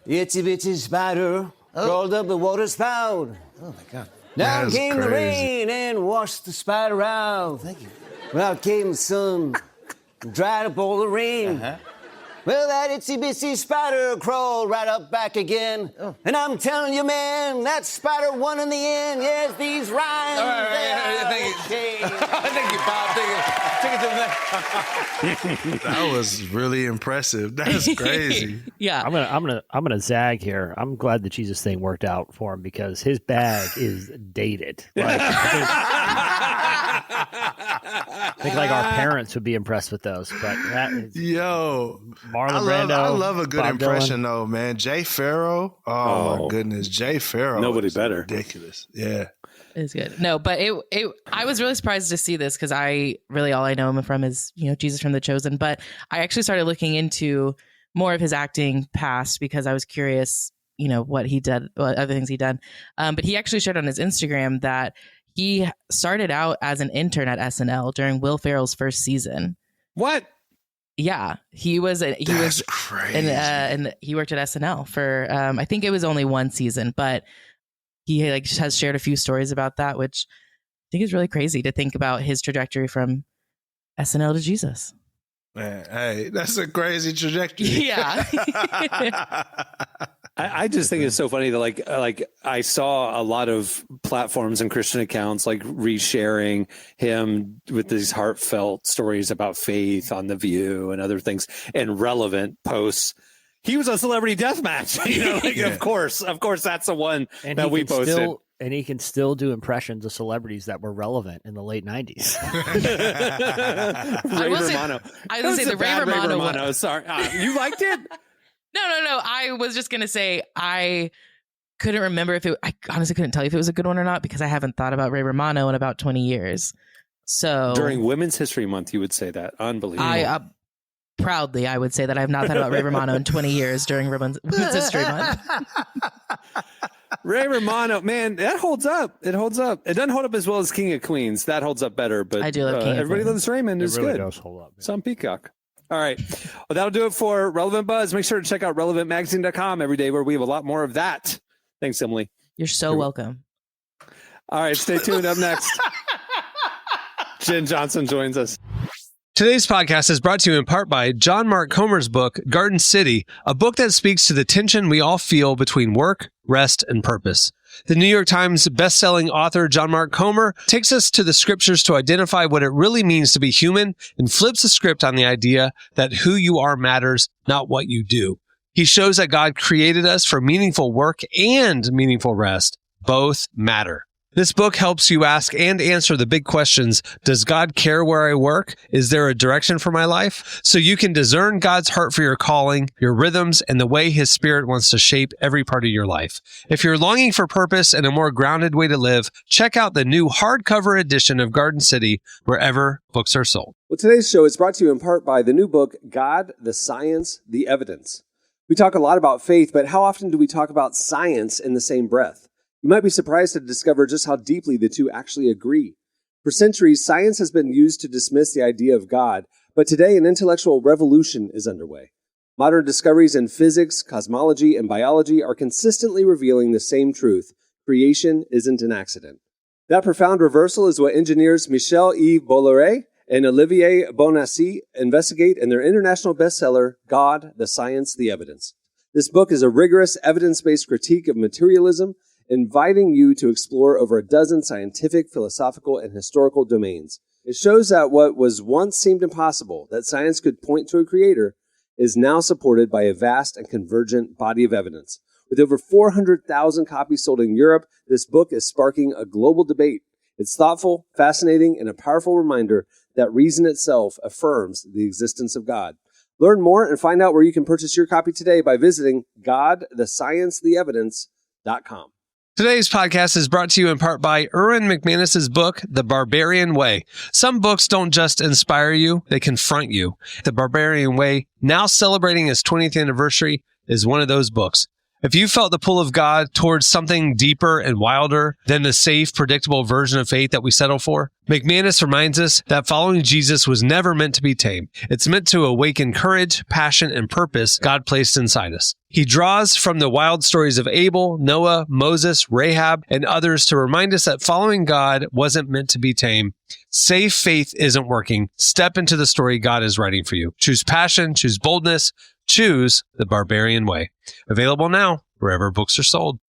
I: Itsy bitsy spider crawled up the water spout.
H: Oh, my God.
I: Down
D: That's
I: came the
D: crazy.
I: rain and washed the spider out.
H: Thank you.
I: Well, out came the sun, dried up all the rain. Well, that itsy bitsy spider crawled right up back again.
H: Oh.
I: And I'm telling you, man, that spider won in the end. Yes, these rhymes.
H: All right, thank you. Thank you, Bob. Take it to the next.
D: that was really impressive. That's crazy.
E: Yeah.
C: I'm gonna zag here. I'm glad the Jesus thing worked out for him because his bag is dated. I think our parents would be impressed with those, but that is Marlon Brando.
D: I love a good
C: Bob
D: impression
C: Dylan.
D: though, man. Jay Farrow. Oh my goodness, Jay Farrow.
B: Nobody
D: is
B: better.
D: Ridiculous. Yeah.
E: It's good. No, but I was really surprised to see this because all I know him from is, Jesus from The Chosen. But I actually started looking into more of his acting past because I was curious, what he did, what other things he'd done. But he actually shared on his Instagram that he started out as an intern at SNL during Will Ferrell's first season.
B: What?
E: Yeah, he was
D: Crazy.
E: and he worked at SNL for I think it was only one season, but he has shared a few stories about that, which I think is really crazy to think about his trajectory from SNL to Jesus.
D: Man, hey, that's a crazy trajectory.
E: Yeah.
B: I just think it's so funny that I saw a lot of platforms and Christian accounts resharing him with these heartfelt stories about faith on The View and other things and relevant posts. He was on Celebrity Deathmatch. Of course, that's the one that we posted.
C: And he can still do impressions of celebrities that were relevant in the late 90s.
B: Ray Romano.
E: I was going to say the Ray Romano one.
B: Sorry. You liked it?
E: No. I was just going to say I couldn't remember I honestly couldn't tell you if it was a good one or not because I haven't thought about Ray Romano in about 20 years. So
B: during Women's History Month, you would say that. Unbelievable.
E: Proudly, I would say that I have not thought about Ray Romano in 20 years during Women's History Month.
B: Ray Romano, man, that holds up. It holds up. It doesn't hold up as well as King of Queens. That holds up better. But
E: I do love King of
B: Everybody
E: Queens.
B: Loves Raymond is
C: really
B: good.
C: Does hold up.
B: It's on Peacock. All right. Well, that'll do it for Relevant Buzz. Make sure to check out relevantmagazine.com every day where we have a lot more of that. Thanks, Emily.
E: You're so welcome.
B: All right. Stay tuned. Up next, Jenn Johnson joins us.
F: Today's podcast is brought to you in part by John Mark Comer's book, Garden City, a book that speaks to the tension we all feel between work, rest, and purpose. The New York Times bestselling author John Mark Comer takes us to the scriptures to identify what it really means to be human and flips the script on the idea that who you are matters, not what you do. He shows that God created us for meaningful work and meaningful rest. Both matter. This book helps you ask and answer the big questions. Does God care where I work? Is there a direction for my life? So you can discern God's heart for your calling, your rhythms, and the way His Spirit wants to shape every part of your life. If you're longing for purpose and a more grounded way to live, check out the new hardcover edition of Garden City wherever books are sold.
K: Well, today's show is brought to you in part by the new book, God, the Science, the Evidence. We talk a lot about faith, but how often do we talk about science in the same breath? You might be surprised to discover just how deeply the two actually agree. For centuries, science has been used to dismiss the idea of God, but today an intellectual revolution is underway. Modern discoveries in physics, cosmology, and biology are consistently revealing the same truth: creation isn't an accident. That profound reversal is what engineers Michel-Yves Bolloré and Olivier Bonassi investigate in their international bestseller, God, the Science, the Evidence. This book is a rigorous, evidence-based critique of materialism, inviting you to explore over a dozen scientific, philosophical, and historical domains. It shows that what was once seemed impossible, that science could point to a creator, is now supported by a vast and convergent body of evidence. With over 400,000 copies sold in Europe, this book is sparking a global debate. It's thoughtful, fascinating, and a powerful reminder that reason itself affirms the existence of God. Learn more and find out where you can purchase your copy today by visiting godthesciencetheevidence.com.
F: Today's podcast is brought to you in part by Erwin McManus's book, The Barbarian Way. Some books don't just inspire you, they confront you. The Barbarian Way, now celebrating its 20th anniversary, is one of those books. If you felt the pull of God towards something deeper and wilder than the safe, predictable version of faith that we settle for, McManus reminds us that following Jesus was never meant to be tame. It's meant to awaken courage, passion, and purpose God placed inside us. He draws from the wild stories of Abel, Noah, Moses, Rahab, and others to remind us that following God wasn't meant to be tame. Safe faith isn't working. Step into the story God is writing for you. Choose passion, choose boldness, choose the Barbarian Way. Available now wherever books are sold.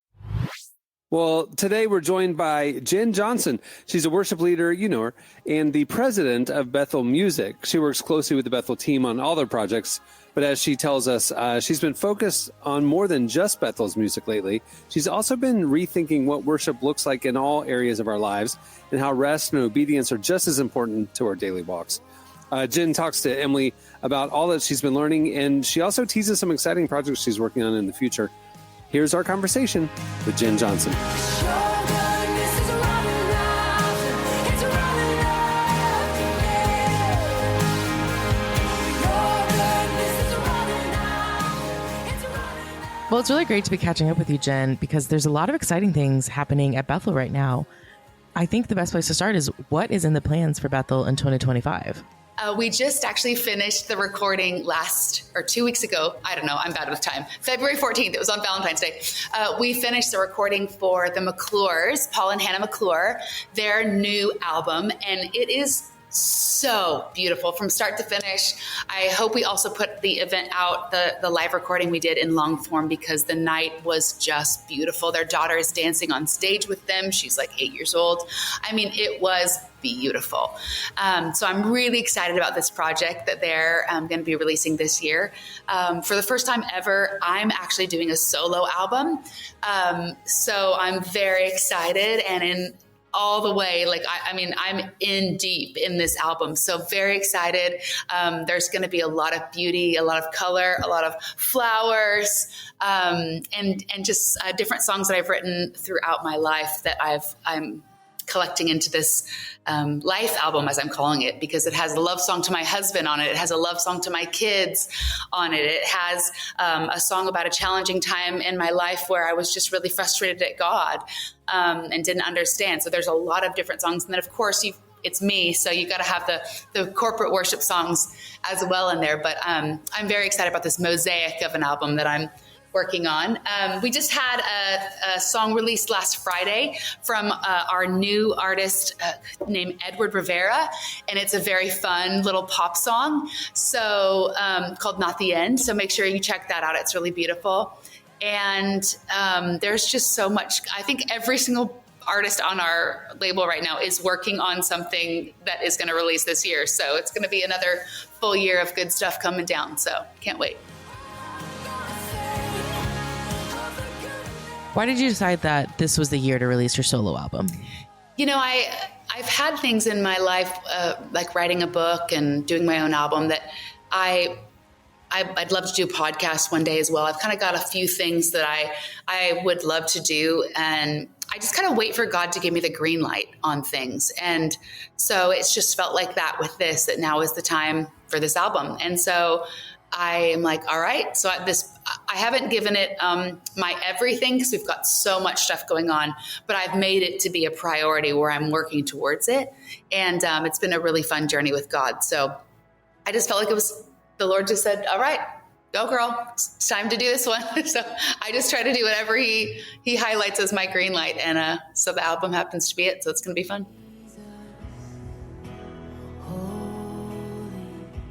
B: Well, today we're joined by Jenn Johnson. She's a worship leader, you know her, and the president of Bethel Music. She works closely with the Bethel team on all their projects, but as she tells us, she's been focused on more than just Bethel's music lately. She's also been rethinking what worship looks like in all areas of our lives and how rest and obedience are just as important to our daily walks. Jenn talks to Emily about all that she's been learning, and she also teases some exciting projects she's working on in the future. Here's our conversation with Jenn Johnson.
E: Well, it's really great to be catching up with you, Jen, because there's a lot of exciting things happening at Bethel right now. I think the best place to start is what is in the plans for Bethel in 2025?
L: We just actually finished the recording 2 weeks ago. I don't know. I'm bad with time. February 14th. It was on Valentine's Day. We finished the recording for the McClures, Paul and Hannah McClure, their new album. And it is so beautiful from start to finish. I hope we also put the event out, the live recording we did in long form, because the night was just beautiful. Their daughter is dancing on stage with them. She's like 8 years old. I mean, it was beautiful. So I'm really excited about this project that they're going to be releasing this year. For the first time ever, I'm actually doing a solo album. So I'm very excited, and in all the way, I'm in deep in this album. So very excited. There's going to be a lot of beauty, a lot of color, a lot of flowers, and just different songs that I've written throughout my life that I'm collecting into this life album, as I'm calling it, because it has a love song to my husband on it. It has a love song to my kids on it. It has a song about a challenging time in my life where I was just really frustrated at God and didn't understand. So there's a lot of different songs. And then, of course, it's me, so you got to have the corporate worship songs as well in there. But I'm very excited about this mosaic of an album that I'm working on. We just had a song released last Friday from our new artist named Edward Rivera, and it's a very fun little pop song, so called Not the End. So make sure you check that out. It's really beautiful. And there's just so much. I think every single artist on our label right now is working on something that is going to release this year. So it's going to be another full year of good stuff coming down. So can't wait.
E: Why did you decide that this was the year to release your solo album?
L: You know, I've had things in my life, like writing a book and doing my own album, that I'd love to do a podcast one day as well. I've kind of got a few things that I would love to do, and I just kind of wait for God to give me the green light on things. And so it's just felt like that with this, that now is the time for this album. And so I am like, all right. So I haven't given it my everything, because we've got so much stuff going on, but I've made it to be a priority where I'm working towards it. And it's been a really fun journey with God. So I just felt like the Lord just said, all right, go girl, it's time to do this one. So I just try to do whatever he highlights as my green light. And so the album happens to be it. So it's going to be fun.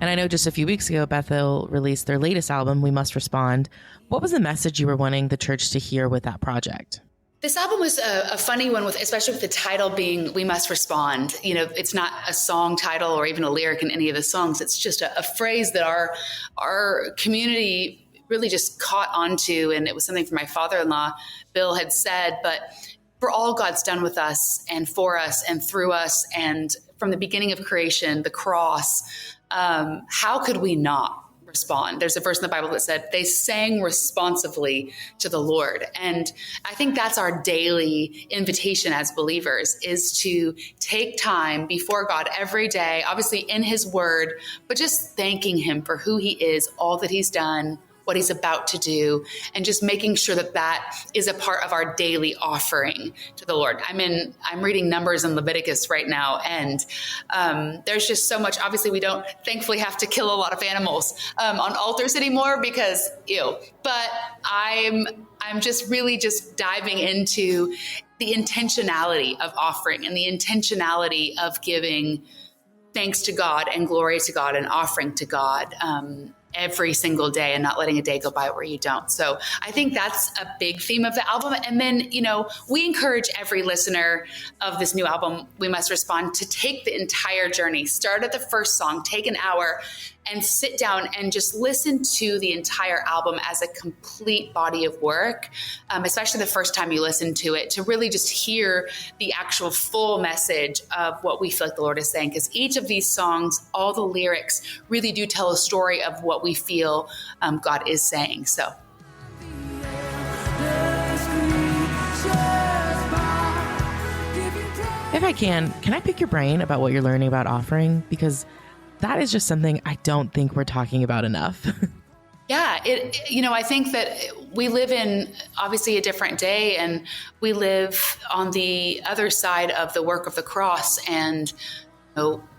E: And I know just a few weeks ago, Bethel released their latest album, We Must Respond. What was the message you were wanting the church to hear with that project?
L: This album was a funny one, especially with the title being We Must Respond. You know, it's not a song title or even a lyric in any of the songs. It's just a phrase that our community really just caught onto. And it was something from my father-in-law, Bill, had said. But for all God's done with us and for us and through us, and from the beginning of creation, the cross, how could we not respond? There's a verse in the Bible that said they sang responsively to the Lord. And I think that's our daily invitation as believers, is to take time before God every day, obviously in his word, but just thanking him for who he is, all that he's done, what he's about to do, and just making sure that that is a part of our daily offering to the Lord. I'm reading Numbers and Leviticus right now, and there's just so much. Obviously, we don't thankfully have to kill a lot of animals on altars anymore, because but I'm just really just diving into the intentionality of offering and the intentionality of giving thanks to God and glory to God and offering to God every single day, and not letting a day go by where you don't. So I think that's a big theme of the album. And then, we encourage every listener of this new album, We Must Respond, to take the entire journey. Start at the first song, take an hour, and sit down and just listen to the entire album as a complete body of work, especially the first time you listen to it, to really just hear the actual full message of what we feel like the Lord is saying. Because each of these songs, all the lyrics really do tell a story of what we feel God is saying. So.
E: If I can I pick your brain about what you're learning about offering? Because that is just something I don't think we're talking about enough.
L: Yeah, I think that we live in obviously a different day, and we live on the other side of the work of the cross, and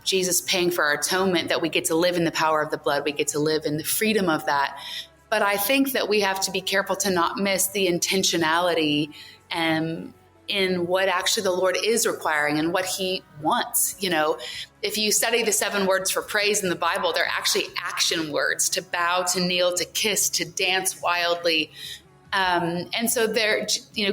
L: Jesus paying for our atonement, that we get to live in the power of the blood. We get to live in the freedom of that. But I think that we have to be careful to not miss the intentionality in what actually the Lord is requiring and what he wants. If you study the 7 words for praise in the Bible, they're actually action words: to bow, to kneel, to kiss, to dance wildly. And so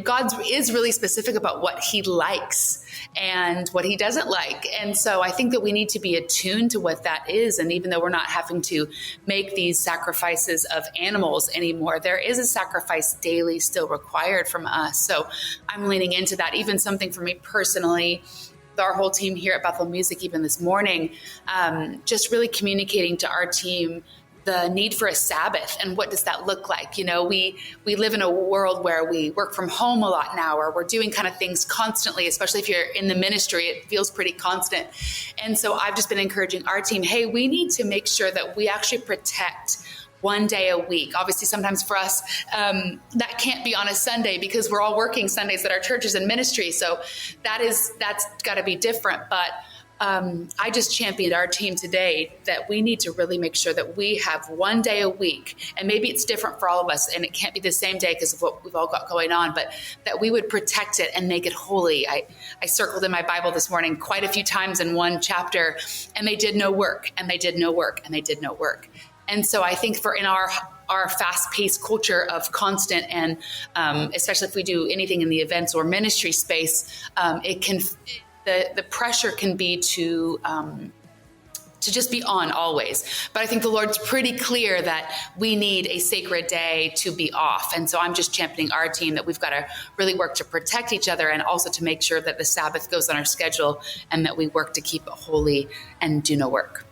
L: God is really specific about what he likes and what he doesn't like. And so I think that we need to be attuned to what that is. And even though we're not having to make these sacrifices of animals anymore, there is a sacrifice daily still required from us. So I'm leaning into that. Even something for me personally, with our whole team here at Bethel Music, even this morning, just really communicating to our team the need for a Sabbath and what does that look like? We live in a world where we work from home a lot now, or we're doing kind of things constantly, especially if you're in the ministry, it feels pretty constant. And so I've just been encouraging our team, hey, we need to make sure that we actually protect one day a week. Obviously, sometimes for us, that can't be on a Sunday because we're all working Sundays at our churches and ministry. So that's got to be different. But I just championed our team today that we need to really make sure that we have one day a week, and maybe it's different for all of us and it can't be the same day because of what we've all got going on, but that we would protect it and make it holy. I circled in my Bible this morning quite a few times in one chapter, and they did no work, and they did no work, and they did no work. And so I think in our our fast-paced culture of constant and especially if we do anything in the events or ministry space, the pressure can be to just be on always. But I think the Lord's pretty clear that we need a sacred day to be off. And so I'm just championing our team that we've got to really work to protect each other and also to make sure that the Sabbath goes on our schedule and that we work to keep it holy and do no work.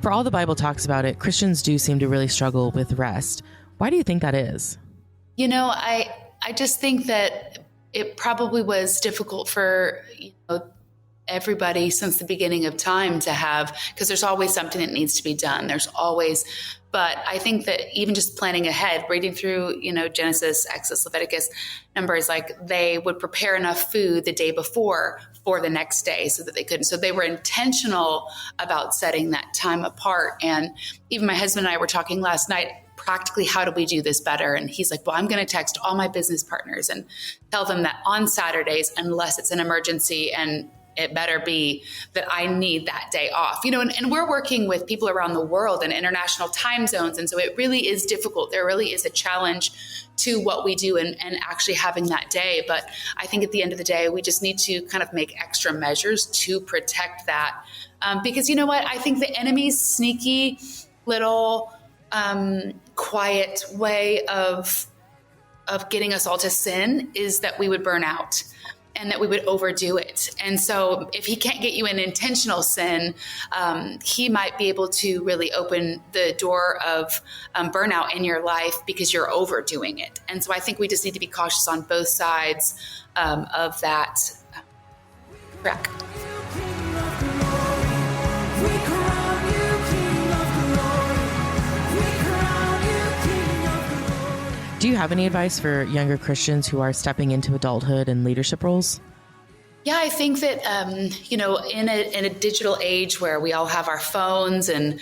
E: For all the Bible talks about it, Christians do seem to really struggle with rest. Why do you think that is?
L: I just think that it probably was difficult for everybody since the beginning of time to have, because there's always something that needs to be done. But I think that even just planning ahead, reading through, Genesis, Exodus, Leviticus, Numbers, like they would prepare enough food the day before for the next day so that they couldn't. So they were intentional about setting that time apart. And even my husband and I were talking last night, practically, how do we do this better? And he's like, well, I'm going to text all my business partners and tell them that on Saturdays, unless it's an emergency, and it better be that I need that day off, and we're working with people around the world in international time zones. And so it really is difficult. There really is a challenge to what we do and actually having that day. But I think at the end of the day, we just need to kind of make extra measures to protect that. Because you know what? I think the enemy's sneaky little quiet way of getting us all to sin is that we would burn out and that we would overdo it. And so if he can't get you in intentional sin, he might be able to really open the door of burnout in your life because you're overdoing it. And so I think we just need to be cautious on both sides of that track.
E: Do you have any advice for younger Christians who are stepping into adulthood and leadership roles?
L: Yeah, I think that, in a digital age where we all have our phones and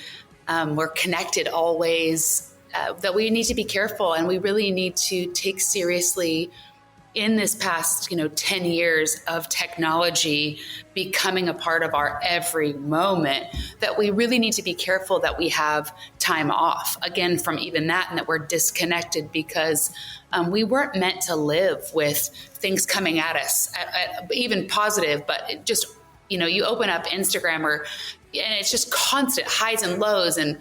L: we're connected always, that we need to be careful, and we really need to take seriously in this past, 10 years of technology becoming a part of our every moment, that we really need to be careful that we have time off, again, from even that, and that we're disconnected because we weren't meant to live with things coming at us, even positive, but it just, you open up Instagram and it's just constant highs and lows, and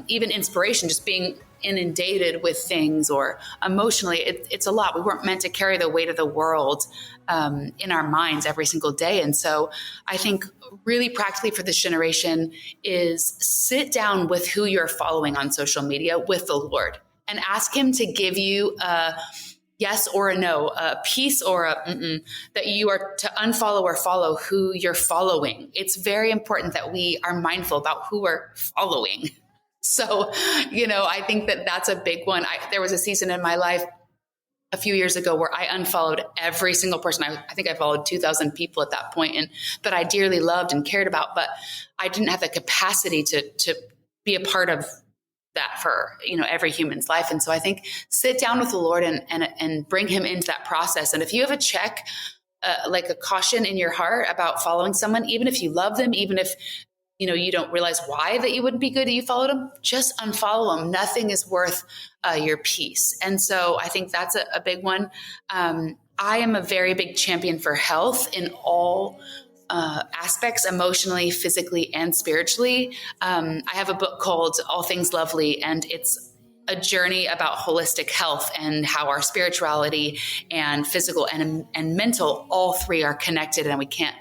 L: even inspiration, just being inundated with things, or emotionally, it's a lot. We weren't meant to carry the weight of the world in our minds every single day. And so I think really practically for this generation is sit down with who you're following on social media with the Lord and ask him to give you a yes or a no, a peace or a that you are to unfollow or follow who you're following. It's very important that we are mindful about who we're following. So, I think that that's a big one. There was a season in my life a few years ago where I unfollowed every single person. I think I followed 2,000 people at that point, and that I dearly loved and cared about, but I didn't have the capacity to be a part of that for, every human's life. And so I think sit down with the Lord and bring him into that process. And if you have a check, like a caution in your heart about following someone, even if you love them, even if you don't realize why that you wouldn't be good if you followed them, just unfollow them. Nothing is worth your peace. And so I think that's a big one. I am a very big champion for health in all aspects, emotionally, physically, and spiritually. I have a book called All Things Lovely, and it's a journey about holistic health and how our spirituality and physical and mental, all three are connected, and we can't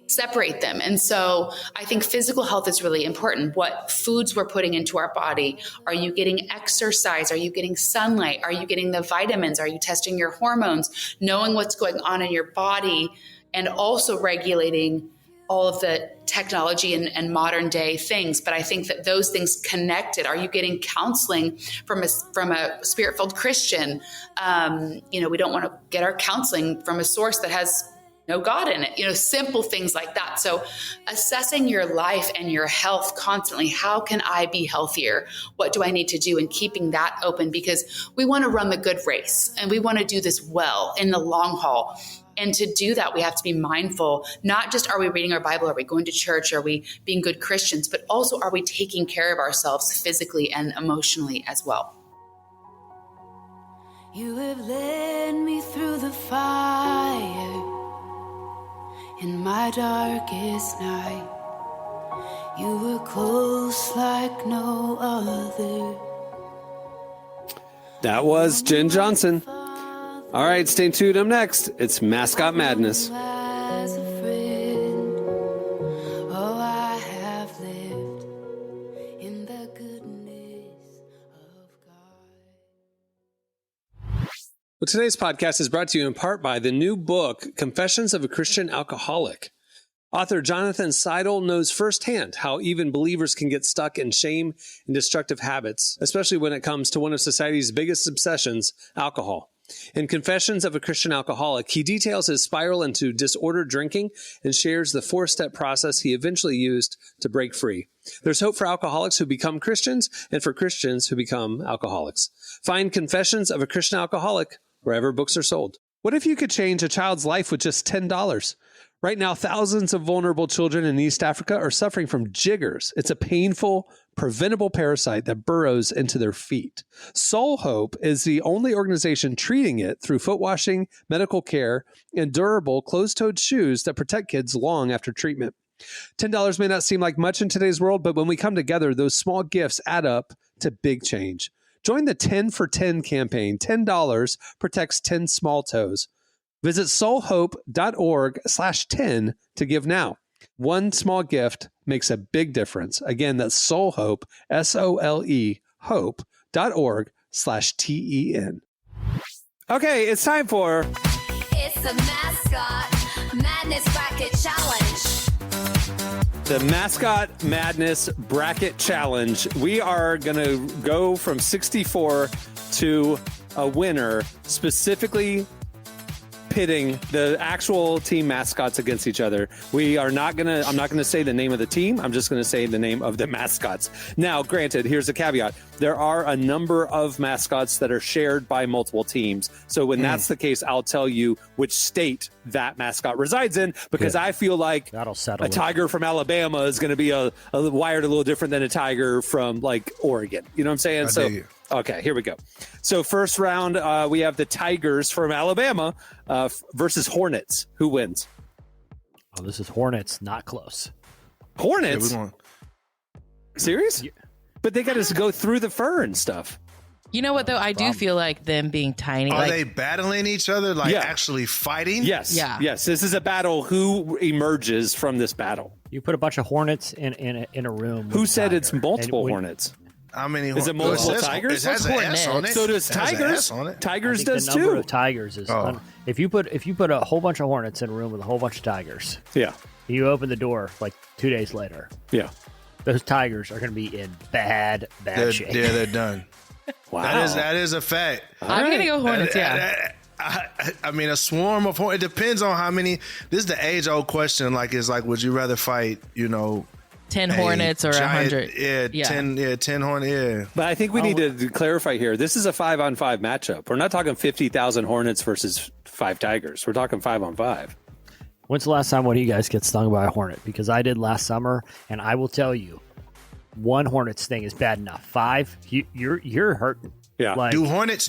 L: separate them. And so I think physical health is really important. What foods we're putting into our body. Are you getting exercise? Are you getting sunlight? Are you getting the vitamins? Are you testing your hormones? Knowing what's going on in your body, and also regulating all of the technology and modern day things. But I think that those things connected. Are you getting counseling from a spirit-filled Christian? We don't want to get our counseling from a source that has no God in it, simple things like that. So assessing your life and your health constantly. How can I be healthier? What do I need to do? And keeping that open, because we want to run the good race and we want to do this well in the long haul. And to do that, we have to be mindful. Not just are we reading our Bible, are we going to church, are we being good Christians, but also are we taking care of ourselves physically and emotionally as well.
M: You have led me through the fire in my darkest night. You were close like no other.
B: That was Jenn Johnson. All right, stay tuned. Up next, it's Mascot Madness.
M: As a friend, oh, I have lived in the goodness of God.
F: Well, today's podcast is brought to you in part by the new book, Confessions of a Christian Alcoholic. Author Jonathan Seidel knows firsthand how even believers can get stuck in shame and destructive habits, especially when it comes to one of society's biggest obsessions, alcohol. In Confessions of a Christian Alcoholic, he details his spiral into disordered drinking and shares the 4-step process he eventually used to break free. There's hope for alcoholics who become Christians and for Christians who become alcoholics. Find Confessions of a Christian Alcoholic wherever books are sold. What if you could change a child's life with just $10? Right now, thousands of vulnerable children in East Africa are suffering from jiggers. It's a painful, preventable parasite that burrows into their feet. Soul Hope is the only organization treating it through foot washing, medical care, and durable closed-toed shoes that protect kids long after treatment. $10 may not seem like much in today's world, but when we come together, those small gifts add up to big change. Join the 10 for 10 campaign. $10 protects 10 small toes. Visit soulhope.org/10 to give now. One small gift makes a big difference. Again, that's soulhope, SOLE, hope.org/TEN.
B: Okay, it's time for...
M: It's the Mascot Madness Bracket Challenge.
B: The Mascot Madness Bracket Challenge. We are going to go from 64 to a winner, specifically pitting the actual team mascots against each other. I'm not going to say the name of the team. I'm just going to say the name of the mascots. Now, granted, here's a caveat. There are a number of mascots that are shared by multiple teams. So when that's the case, I'll tell you which state that mascot resides in, because I feel like
C: that'll settle
B: a tiger from Alabama is going to be wired a little different than a tiger from like Oregon. You know what I'm saying? Okay, here we go. So first round, we have the Tigers from Alabama versus Hornets. Who wins?
C: Oh, this is Hornets, not close.
B: Hornets? Serious? Yeah. But they got to go through the fur and stuff.
E: You know what, though? I do feel like them being tiny.
D: Are they battling each other, actually fighting?
B: Yes. Yeah. Yes. This is a battle. Who emerges from this battle?
C: You put a bunch of Hornets in a room.
B: Who said it's multiple Hornets?
D: How many?
B: Is it multiple tigers?
D: It has an S on it.
B: So does tigers. Tigers does
C: the
B: too.
C: Number of tigers is if you put a whole bunch of hornets in a room with a whole bunch of tigers.
B: Yeah.
C: You open the door like 2 days later.
B: Yeah.
C: Those tigers are going to be in bad shape.
D: Yeah, they're done.
B: Wow.
D: That is a fact.
E: I'm going to go Hornets.
D: I mean, a swarm of hornets. It depends on how many. This is the age-old question. Would you rather fight?
E: 10 hornets or 100?
D: Yeah, 10 hornets. Yeah.
B: But I think we need to clarify here. This is a 5-on-5 matchup. We're not talking 50,000 hornets versus 5 tigers. We're talking 5-on-5.
C: When's the last time one of you guys get stung by a hornet? Because I did last summer, and I will tell you, one hornet sting is bad enough. 5, you're hurting.
B: Yeah.
D: Do hornets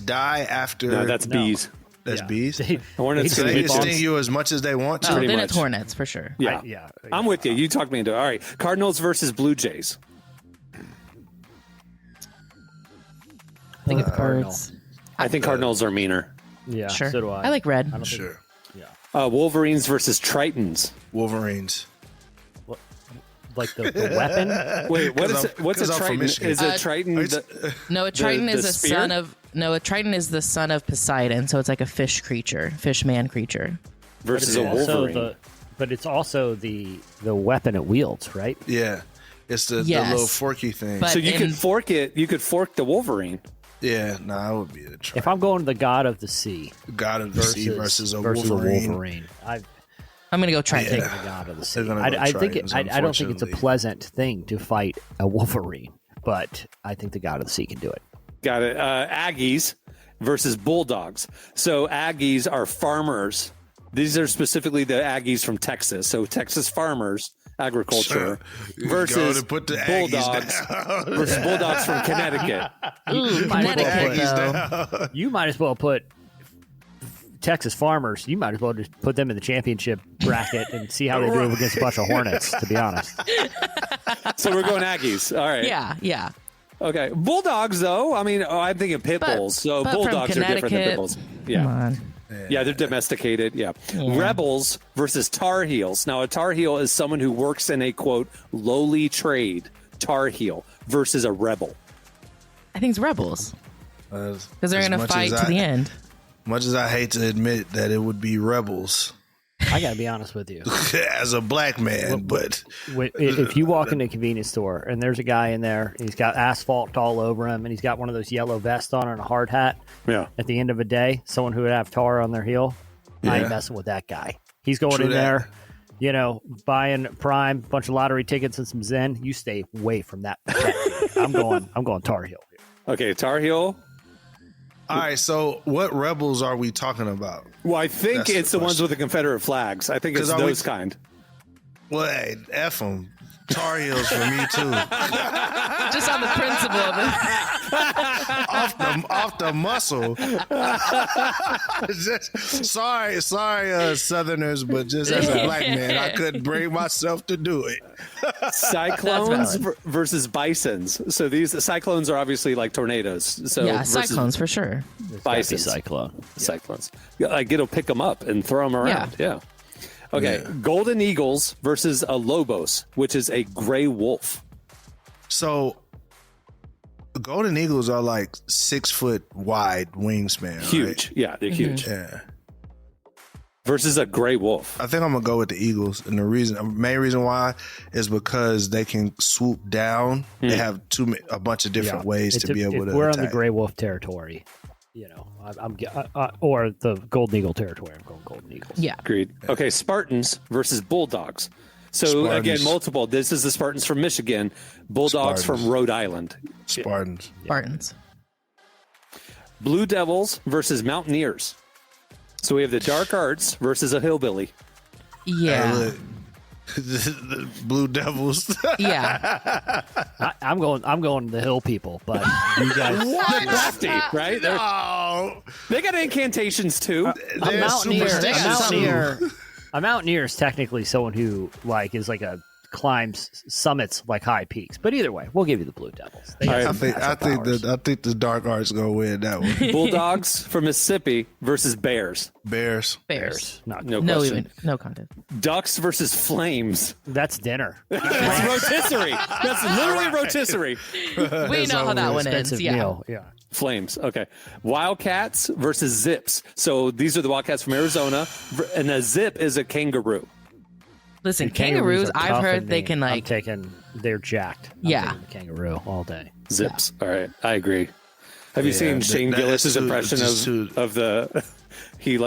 D: die after?
B: No, that's bees.
D: That's bees.
B: Hornets
D: they sting you as much as they want to.
E: Oh, then it's hornets for sure.
B: Yeah. I'm with you. You talked me into it. All right. Cardinals versus Blue Jays.
E: I think it's Cards.
B: I think Cardinals are meaner.
C: Yeah,
E: sure.
C: So do I.
E: I like red.
D: Sure.
B: Wolverines versus Tritons.
D: Wolverines.
C: Like the weapon?
B: Wait, what's a Triton? Is a Triton?
E: No, a Triton is a
B: spear?
E: son of. No, a Triton is the son of Poseidon, so it's like a fish man creature.
B: Versus a Wolverine.
C: But it's also the weapon it wields, right?
D: Yeah, it's the little forky thing.
E: But
B: so you could fork it. You could fork the Wolverine.
D: Yeah, I would be the Triton.
C: If I'm going the God of the Sea,
D: God of the Sea versus a Wolverine.
E: I'm going to go Triton.
C: The God of the Sea. I don't think it's a pleasant thing to fight a Wolverine, but I think the God of the Sea can do it.
B: Got it. Aggies versus Bulldogs. So Aggies are farmers These are specifically the Aggies from Texas. So Texas farmers, agriculture, versus Bulldogs versus Bulldogs from Connecticut.
C: You might as well put Texas farmers. You might as well just put them in the championship bracket and see how they do against a bunch of Hornets, to be honest.
B: So we're going Aggies. All right.
E: Yeah.
B: Okay. Bulldogs, though. I mean, I'm thinking pit bulls. So Bulldogs are different than pit bulls. Yeah.
E: Come on.
B: Yeah, they're domesticated. Yeah. Rebels versus Tar Heels. Now, a Tar Heel is someone who works in a, quote, lowly trade, Tar Heel, versus a rebel.
E: I think it's rebels. Because they're going to fight to the end.
D: Much as I hate to admit that it would be rebels.
C: I got to be honest with you.
D: As a black man, but...
C: If you walk into a convenience store and there's a guy in there, he's got asphalt all over him, and he's got one of those yellow vests on and a hard hat.
B: Yeah.
C: At the end of a day, someone who would have tar on their heel, I ain't messing with that guy. He's going in there, buying Prime, a bunch of lottery tickets and some Zen. You stay away from that. I'm going Tar Heel.
B: Okay, Tar Heel.
D: All right, so what rebels are we talking about?
B: Well, I think it's the ones with the Confederate flags. I think it's those kind.
D: Well, hey, F them. Tar Heels for me, too.
E: Just on the principle of it.
D: off the muscle. Sorry, Southerners, but just as a black man, I couldn't bring myself to do it.
B: Cyclones versus bisons. So these cyclones are obviously like tornadoes. So
E: cyclones for sure.
B: Bisons. Cyclones. Like it'll pick them up and throw them around. Yeah. Okay, golden eagles versus a lobos, which is a gray wolf.
D: So, golden eagles are like 6 foot wide wingspan.
B: Huge,
D: right?
B: Yeah, they're huge.
D: Yeah.
B: Versus a gray wolf.
D: I think I'm gonna go with the eagles, and the main reason why is because they can swoop down. They have a bunch of different ways to be able to.
C: We're
D: attack.
C: on the gray wolf territory. Or the golden eagle territory. I'm going golden eagles.
E: Yeah.
B: Agreed. Okay, Spartans versus bulldogs. So again, multiple. This is the Spartans from Michigan, bulldogs from Rhode Island.
D: Spartans.
B: Blue Devils versus Mountaineers. So we have the dark arts versus a hillbilly.
E: Yeah.
D: Hey, look. The Blue Devils.
E: Yeah.
C: I'm going the hill people, but you guys
B: they're crafty, right?
D: No.
B: They got incantations too.
C: A mountaineer is technically someone who is climbs summits like high peaks. But either way, we'll give you the Blue Devils.
D: I think the dark arts gonna win that one.
B: Bulldogs from Mississippi versus bears.
D: Bears.
B: No question.
E: No content.
B: Ducks versus flames.
C: That's dinner.
B: It's rotisserie. That's literally rotisserie.
E: We know how that one ends.
C: Meal.
B: Flames. Okay. Wildcats versus zips. So these are the Wildcats from Arizona, and a zip is a kangaroo.
E: Listen, kangaroos, I've heard they can
C: they're jacked. I'm taking the kangaroo all day.
B: Zips. All right. I agree. Have you seen Shane Gillis's impression of the, he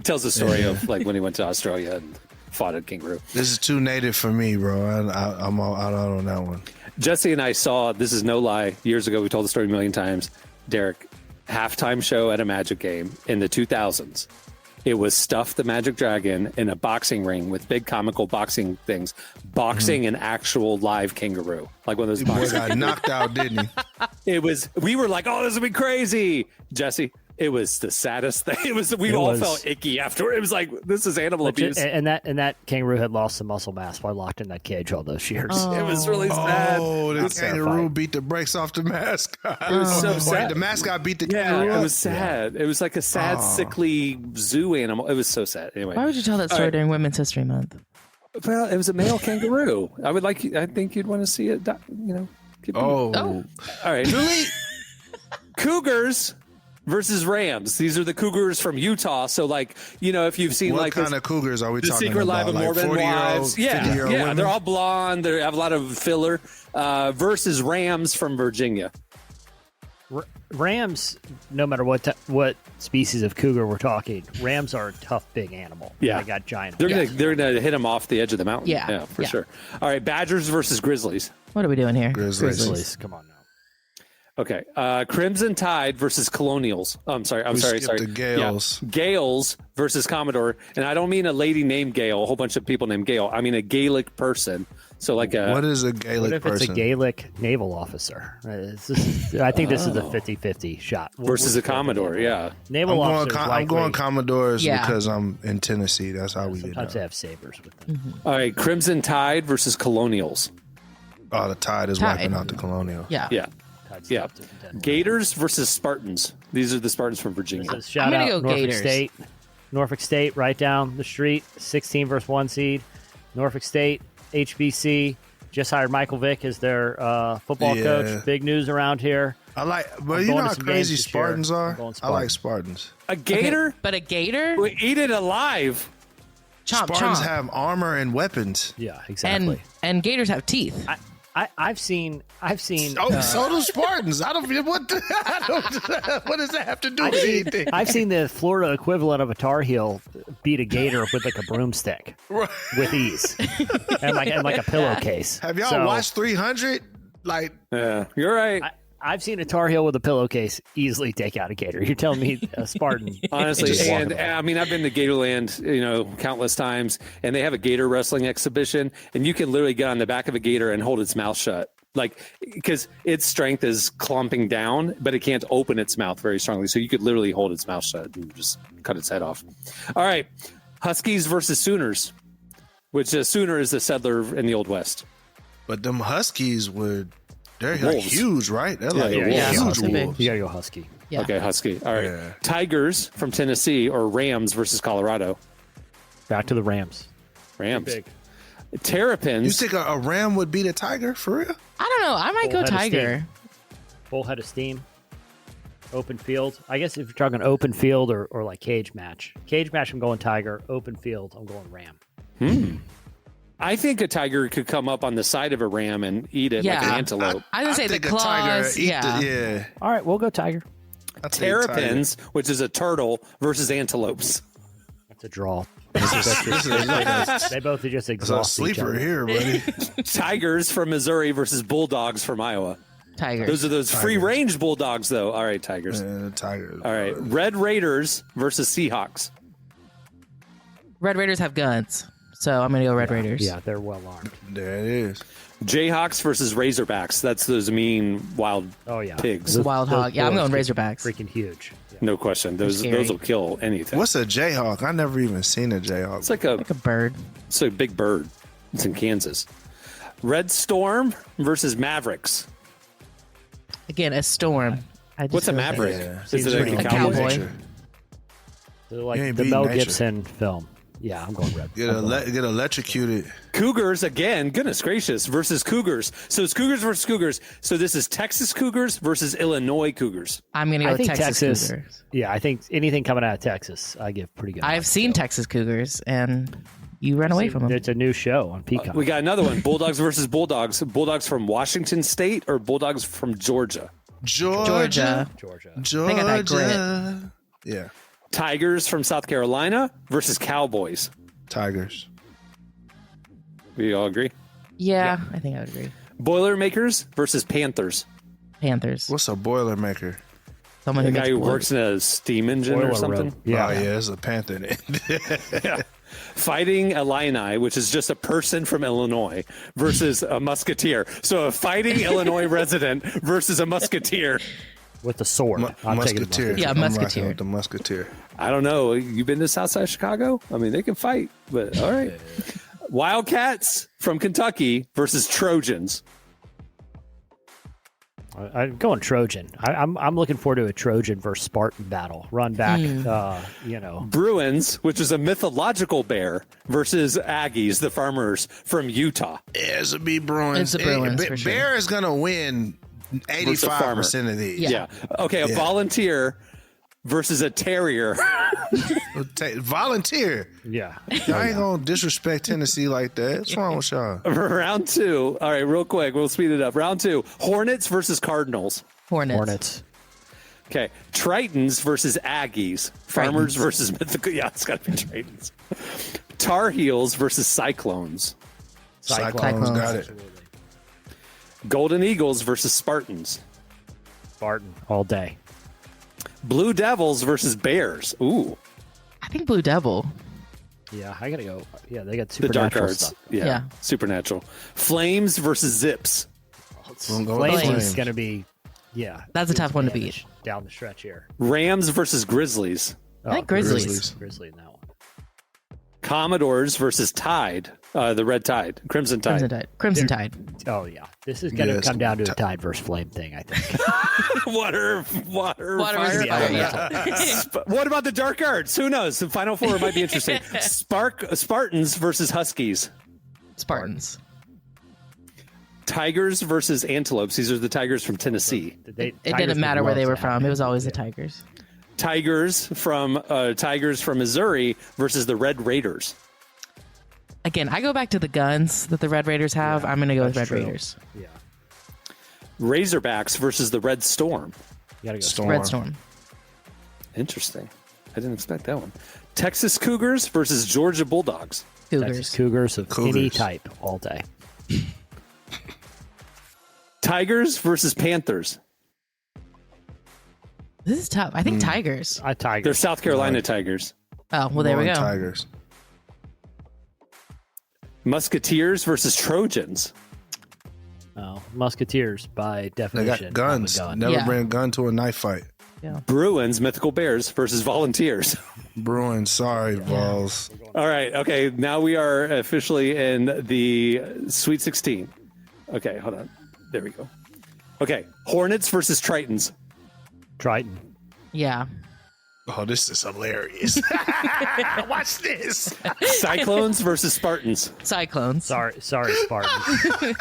B: tells the story of when he went to Australia and fought a kangaroo.
D: This is too native for me, bro. I'm out on that one.
B: Jesse and I saw, this is no lie, years ago, we told the story a million times, Derek, halftime show at a Magic game in the 2000s. It was Stuff the Magic Dragon in a boxing ring with big comical boxing things, boxing an actual live kangaroo, like one of those boxing.
D: Boy got knocked out, didn't he?
B: We were like, oh, this will be crazy. Jesse, it was the saddest thing. We all felt icky after. It was like, this is animal abuse.
C: And that kangaroo had lost some muscle mass while locked in that cage all those years.
B: It was really sad.
D: Oh, the kangaroo beat the brakes off the mascot.
B: It was so sad.
D: The mascot beat the kangaroo.
B: It was sad. It was like a sad, sickly zoo animal. It was so sad. Anyway,
E: why would you tell that story during Women's History Month?
B: Well, it was a male kangaroo. I think you'd want to see it. All right. Cougars versus Rams. These are the Cougars from Utah. So, if you've seen
D: what kind of Cougars are we talking about?
B: The Secret Life of Mormon Wives. Yeah,
D: women?
B: They're all blonde. They have a lot of filler. Versus Rams from Virginia.
C: Rams, no matter what species of cougar we're talking, Rams are a tough, big animal.
B: Yeah,
C: they got giant.
B: They're gonna hit them off the edge of the mountain. Yeah, for sure. All right, Badgers versus Grizzlies.
E: What are we doing here?
C: Grizzlies. Come on now.
B: Okay. Crimson Tide versus Colonials. I'm sorry.
D: The Gales.
B: Yeah. Gales versus Commodore. And I don't mean a lady named Gail, a whole bunch of people named Gail. I mean a Gaelic person. So like
D: what is a Gaelic
C: what if
D: person?
C: It's a Gaelic naval officer. I think this is a 50-50 shot.
B: Versus a Commodore, yeah.
C: Naval officers
D: I'm going Commodores
E: Yeah.
D: because I'm in Tennessee. That's how we get
C: Sometimes they
D: down.
C: have sabers with them.
B: All right. Crimson Tide versus Colonials.
D: Oh, the Tide is wiping out the Colonial.
E: Yeah.
B: Yeah. Yeah. Gators versus Spartans. These are the Spartans from Virginia.
C: This is shout
E: I'm gonna
C: out
E: go
C: Norfolk
E: Gators.
C: State. Norfolk State, right down the street. 16 versus 1 seed. Norfolk State, HBC. Just hired Michael Vick as their football coach. Big news around here.
D: I like, but
C: I'm
D: you
C: going
D: know
C: to
D: how
C: some
D: crazy
C: games this year.
D: Spartans
C: I'm
D: are?
C: going
D: I like Spartans.
B: A gator?
E: But a gator?
B: We eat it alive.
E: Chomp,
D: Spartans
E: chomp.
D: have armor and weapons.
C: Yeah, exactly.
E: And gators have teeth.
C: I've seen.
D: Oh, so do Spartans. What does that have to do with anything?
C: I've seen the Florida equivalent of a Tar Heel beat a gator with like a broomstick with ease, and like a pillowcase.
D: Have y'all watched 300? Like,
B: yeah, you're right.
C: I've seen a Tar Heel with a pillowcase easily take out a gator. You're telling me a Spartan?
B: Honestly,
C: just
B: and
C: walking away.
B: I mean, I've been to Gatorland, countless times, and they have a gator wrestling exhibition, and you can literally get on the back of a gator and hold its mouth shut, like because its strength is clumping down, but it can't open its mouth very strongly, so you could literally hold its mouth shut and just cut its head off. All right, Huskies versus Sooners, which a Sooner is a settler in the Old West.
D: but them Huskies they're like
B: Wolves.
D: huge, right? They're like
E: yeah.
D: huge
E: Yeah.
D: wolves.
C: You gotta go Husky.
E: Yeah.
B: Okay, Husky. All right,
D: Yeah.
B: Tigers from Tennessee or Rams versus Colorado.
C: Back to the Rams.
B: Rams.
C: Big.
B: Terrapins.
D: You think a ram would beat a tiger for real?
E: I don't know. I might
C: Full
E: go
C: head of
E: tiger.
C: Full head of steam. Open field. I guess if you're talking open field or like cage match. Cage match, I'm going Tiger. Open field, I'm going Ram.
B: I think a tiger could come up on the side of a ram and eat it like an antelope.
E: I was gonna say
D: think
E: the
D: a tiger
E: claws.
D: eat
E: Yeah.
D: yeah.
C: All right, we'll go Tiger.
D: I think tiger.
B: Terrapins, which is a turtle, versus antelopes.
C: That's a draw.
D: This is
C: They both are just
D: a
C: exhaust each
D: sleeper
C: other.
D: here, buddy.
B: Tigers from Missouri versus bulldogs from Iowa.
E: Tiger.
B: Those are those free-range bulldogs, though. All right, Tigers.
D: Yeah, tigers.
B: All right, Red Raiders versus Seahawks.
E: Red Raiders have guns, so I'm gonna go Red Raiders.
C: Yeah, they're well armed.
D: There it is.
B: Jayhawks versus Razorbacks. That's those mean wild pigs.
E: The Wild Hog. Yeah, I'm going
C: Those
E: Razorbacks.
C: Freaking huge. Yeah.
B: No question. Those will kill anything.
D: What's a Jayhawk? I never even seen a Jayhawk.
B: It's like a
E: bird.
B: It's a big bird. It's in Kansas. Red Storm versus Mavericks.
E: Again, a storm.
B: What's a Maverick?
D: Yeah.
B: Is it
E: A cowboy.
C: They're like
D: You ain't
C: the
D: beat
C: Mel
D: nature.
C: Gibson film. Yeah, I'm going Red.
D: Get electrocuted.
B: Cougars again, goodness gracious, versus Cougars. So it's Cougars versus Cougars. So this is Texas Cougars versus Illinois Cougars.
E: I'm going to go
C: I
E: with
C: think
E: Texas Cougars.
C: Yeah, I think anything coming out of Texas, I give pretty good.
E: I've seen Texas Cougars, and you ran away from them.
C: It's a new show on Peacock.
B: We got another one, Bulldogs versus Bulldogs. Bulldogs from Washington State or Bulldogs from Georgia?
E: Georgia. They got that grit.
D: Yeah.
B: Tigers from South Carolina versus Cowboys.
D: Tigers.
B: We all agree?
E: Yeah, I think I would agree.
B: Boilermakers versus Panthers.
E: Panthers.
D: What's a Boilermaker?
E: Someone
B: The
E: who
B: guy
E: makes
B: who
E: blood.
B: works in a steam engine or
C: Boiler
B: something.
C: room. Yeah.
D: Oh, yeah, it's a Panther then.
B: Yeah. Fighting Illini, which is just a person from Illinois, versus a musketeer. So a fighting Illinois resident versus a musketeer.
C: With the sword. I'm taking the
D: Musketeer.
E: Yeah,
D: I'm rocking
E: Musketeer.
D: with the Musketeer.
B: I don't know. You been to Southside Chicago? I mean, they can fight, but all right. Wildcats from Kentucky versus Trojans.
C: I'm going Trojan. I'm looking forward to a Trojan versus Spartan battle. Run back,
B: Bruins, which is a mythological bear, versus Aggies, the farmers from Utah.
D: Yeah, it's a B Bruins.
E: It's the Bruins, for sure.
D: Bear is going to win
B: Versus a farmer.
D: 85% of these.
B: Yeah. Okay, a volunteer versus a terrier.
D: Volunteer.
C: Yeah.
D: I ain't going to disrespect Tennessee like that. What's wrong with y'all?
B: Round two. All right, real quick. We'll speed it up. Round two. Hornets versus Cardinals.
E: Hornets.
B: Okay. Tritons versus Aggies. Farmers versus mythical. Yeah, it's got to be Tritons. Tar Heels versus Cyclones.
D: Cyclones got it.
B: Golden Eagles versus Spartans.
C: Spartan all day.
B: Blue Devils versus Bears. Ooh.
E: I think Blue Devil.
C: Yeah, I gotta go. Yeah, they got
B: The dark
C: supernatural
B: arts.
C: stuff.
B: Yeah. Supernatural. Flames versus Zips.
C: Flames is gonna be. Yeah,
E: That's a tough one to beat.
C: Down the stretch here.
B: Rams versus Grizzlies.
E: I think Grizzlies.
C: Grizzly in that one.
B: Commodores versus Tide. The Red Tide. Crimson Tide.
E: Crimson Tide.
C: Oh yeah, this is gonna come down to a Tide versus Flame thing. I think.
B: Water,
E: versus fire. Yeah.
B: What about the dark arts? Who knows? The Final Four might be interesting. Spartans versus Huskies.
E: Spartans.
B: Tigers versus Antelopes. These are the Tigers from Tennessee.
E: It didn't matter where they were from. It was always the Tigers.
B: Tigers from Missouri versus the Red Raiders.
E: Again, I go back to the guns that the Red Raiders have. I'm going to go with Red Raiders.
C: Yeah.
B: Razorbacks versus the Red Storm.
C: You gotta go
E: Red Storm.
B: Interesting. I didn't expect that one. Texas Cougars versus Georgia Bulldogs.
C: Texas Cougars of any type all day.
B: Tigers versus Panthers.
E: This is tough. I think Tigers.
C: Tigers.
B: They're South Carolina Tigers.
E: Oh, well, there we go.
D: Tigers.
B: Musketeers versus Trojans.
C: Oh, Musketeers by
D: They
C: definition.
D: got guns.
C: have a gun.
D: Never bring a gun to a knife fight.
E: Yeah.
B: Bruins, Mythical Bears versus Volunteers.
D: Bruins, sorry, Vols.
B: All right. Okay. Now we are officially in the Sweet 16. Okay. Hold on. There we go. Okay. Hornets versus Tritons.
C: Triton.
E: Yeah.
D: Oh, this is hilarious. Watch this.
B: Cyclones versus Spartans.
E: Cyclones.
C: Sorry, Spartans.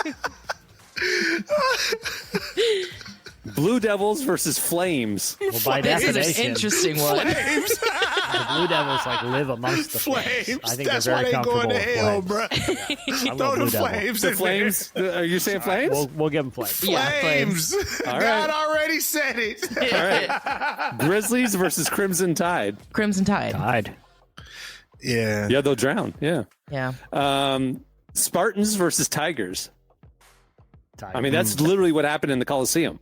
B: Blue Devils versus Flames.
C: Well, by
E: This is
C: definition,
E: an interesting one.
C: the Blue Devils live amongst the flames. I think
D: That's
C: they're
D: why
C: very
D: they going
C: comfortable
D: to
C: with
D: hell,
C: flames.
D: bro.
C: I'm
D: Throw
C: going
D: the
C: Blue Devil.
D: flames.
B: The
D: in
B: Flames? Are you saying Flames?
C: We'll give them flames.
E: Yeah,
D: Flames.
B: All
D: God
B: right.
D: already said it.
B: All right. Grizzlies versus Crimson Tide.
E: Crimson Tide.
C: Tide.
D: Yeah.
B: Yeah, they'll drown. Yeah.
E: Yeah.
B: Spartans versus Tigers.
C: Tiger.
B: I mean, that's literally what happened in the Coliseum.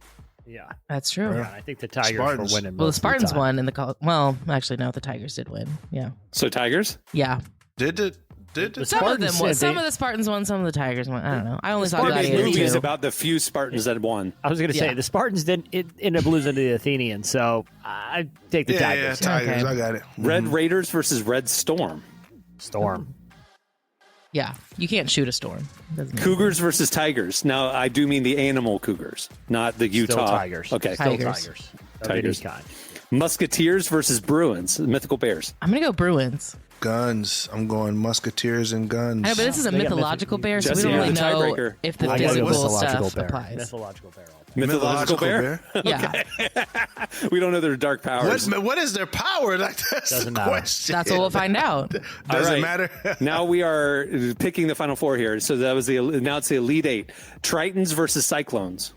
C: Yeah.
E: That's true.
C: Yeah, I think the Tigers
D: Spartans.
C: were winning.
E: Well, the
C: most of
E: Spartans
C: time.
E: won in the well, actually, no, the Tigers did win. Yeah.
B: So Tigers?
E: Yeah.
D: Did the
E: Some of them won.
C: said
E: Some of the Spartans won. Some of the Tigers won. I don't know. I only saw
B: Spartans
E: Gladiator
B: movie is
E: 2.
B: about the few Spartans that won.
C: I was going to say
E: Yeah.
C: the Spartans didn't end up losing to the Athenians, so I take the
D: Yeah,
C: Tigers.
D: Tigers.
E: Okay.
D: I got it.
B: Red Raiders versus Red Storm.
C: Storm.
E: Yeah. You can't shoot a storm. Doesn't make
B: Cougars versus Tigers. Now, I do mean the animal Cougars, not the Utah.
C: Still Tigers.
B: Okay.
C: Still
E: Tigers.
C: Tigers. Of
B: Tigers.
C: any kind.
B: Musketeers versus Bruins. Mythical Bears.
E: I'm going to go Bruins.
D: Guns. I'm going Musketeers and guns.
E: I know, but this is a
C: They got
E: mythological bear, so we
B: Jesse,
E: don't really
B: the
E: know
B: tiebreaker.
E: if the
C: I guess
E: physical
C: mythological
E: stuff
C: bear.
E: applies.
C: Mythological bear.
B: Mythological bear?
E: Yeah.
B: We don't know their dark powers.
D: What is their power? Like, that's
C: Doesn't
D: the
C: matter.
D: question.
E: That's what we'll find out.
B: All
D: Doesn't
B: right.
D: matter.
B: Now we are picking the final four here. So that was now it's the Elite Eight. Tritons versus Cyclones.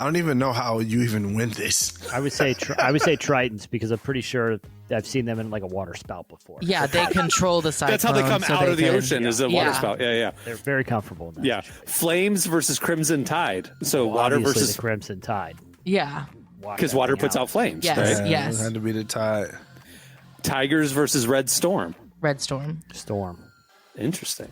D: I don't even know how you even win this.
C: I would say Tritons because I'm pretty sure I've seen them in like a water spout before.
E: Yeah, they control the cyclone.
B: That's how they come
E: so
B: out
E: they
B: of the
E: can-
B: ocean is a water spout. Yeah.
C: They're very comfortable in that.
B: Yeah. Flames versus Crimson Tide. So water
C: Obviously
B: versus
C: the Crimson Tide.
E: Yeah.
B: because water puts out flames.
E: Yes.
B: Right?
E: Yes.
D: It had to be the Tide.
B: Tigers versus Red Storm.
E: Red Storm.
C: Storm.
B: Interesting.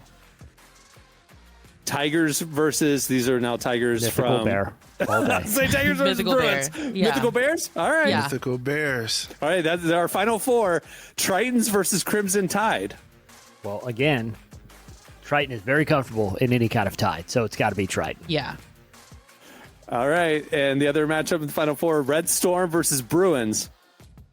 B: Tigers versus these are now Tigers
C: Mythical
B: from
C: bear. All day.
B: Say Tigers versus
E: Mythical
B: Bruins.
E: bear. Yeah.
B: Mythical Bears. All right.
E: Yeah.
D: Mythical Bears.
B: All right. That's our final four. Tritons versus Crimson Tide.
C: Well, again, Triton is very comfortable in any kind of tide, so it's got to be Triton.
E: Yeah.
B: All right. And the other matchup in the final four: Red Storm versus Bruins.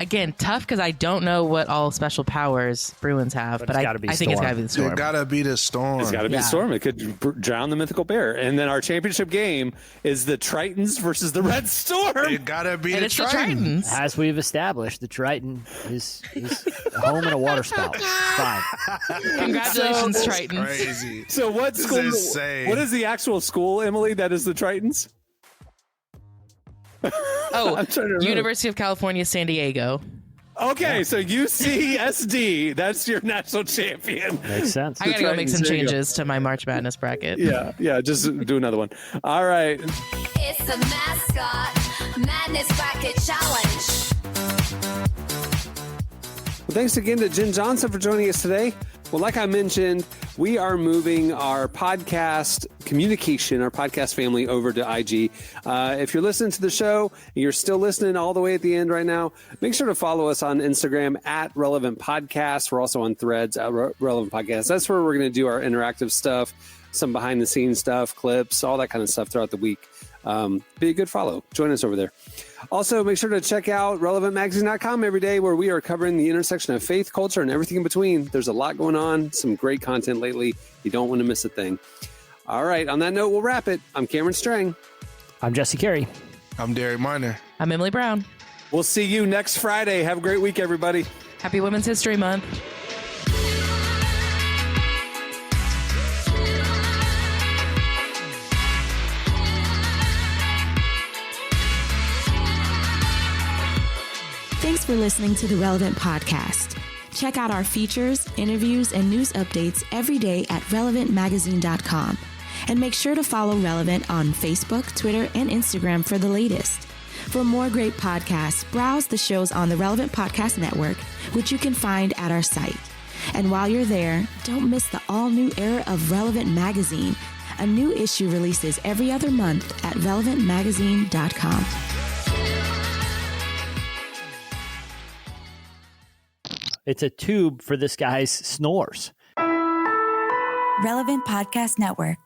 E: Again, tough because I don't know what all special powers Bruins have, but
C: it's
E: I
C: gotta be
E: think it's
C: Storm.
E: got to be the Storm.
D: It gotta be the Storm.
B: It's got to be
E: Yeah.
B: the Storm. It could drown the Mythical Bear. And then our championship game is the Tritons versus the Red Storm.
D: It gotta be
E: and
D: the
E: it's the
D: Triton.
E: Tritons.
C: As we've established, the Triton is home in a water spout. Fine.
E: Congratulations, Tritons.
D: Crazy.
B: So what
D: This is
B: school?
D: insane.
B: What is the actual school, Emily? That is the Tritons.
E: Oh,
B: I'm trying to remember.
E: University of California, San Diego.
B: Okay, so UCSD, that's your national champion.
C: Makes sense.
E: I gotta go make
B: Tritons,
E: some
B: there you go.
E: changes to my March Madness bracket.
B: Yeah, just do another one. All right.
M: It's a mascot. Madness Bracket Challenge.
B: Well, thanks again to Jenn Johnson for joining us today. Well, like I mentioned, we are moving our podcast communication, our podcast family over to IG. If you're listening to the show and you're still listening all the way at the end right now, make sure to follow us on Instagram at Relevant Podcast. We're also on Threads at Relevant Podcast. That's where we're going to do our interactive stuff, some behind the scenes stuff, clips, all that kind of stuff throughout the week. Be a good follow. Join us over there. Also, make sure to check out relevantmagazine.com every day, where we are covering the intersection of faith, culture, and everything in between. There's a lot going on, some great content lately. You don't want to miss a thing. All right. On that note, we'll wrap it. I'm Cameron Strang.
C: I'm Jesse Carey.
D: I'm Derek Miner.
E: I'm Emily Brown.
B: We'll see you next Friday. Have a great week, everybody.
E: Happy Women's History Month.
A: Thanks for listening to the Relevant Podcast. Check out our features, interviews, and news updates every day at relevantmagazine.com. And make sure to follow Relevant on Facebook, Twitter, and Instagram for the latest. For more great podcasts, browse the shows on the Relevant Podcast Network, which you can find at our site. And while you're there, don't miss the all-new era of Relevant Magazine. A new issue releases every other month at relevantmagazine.com.
C: It's a tube for this guy's snores.
N: Relevant Podcast Network.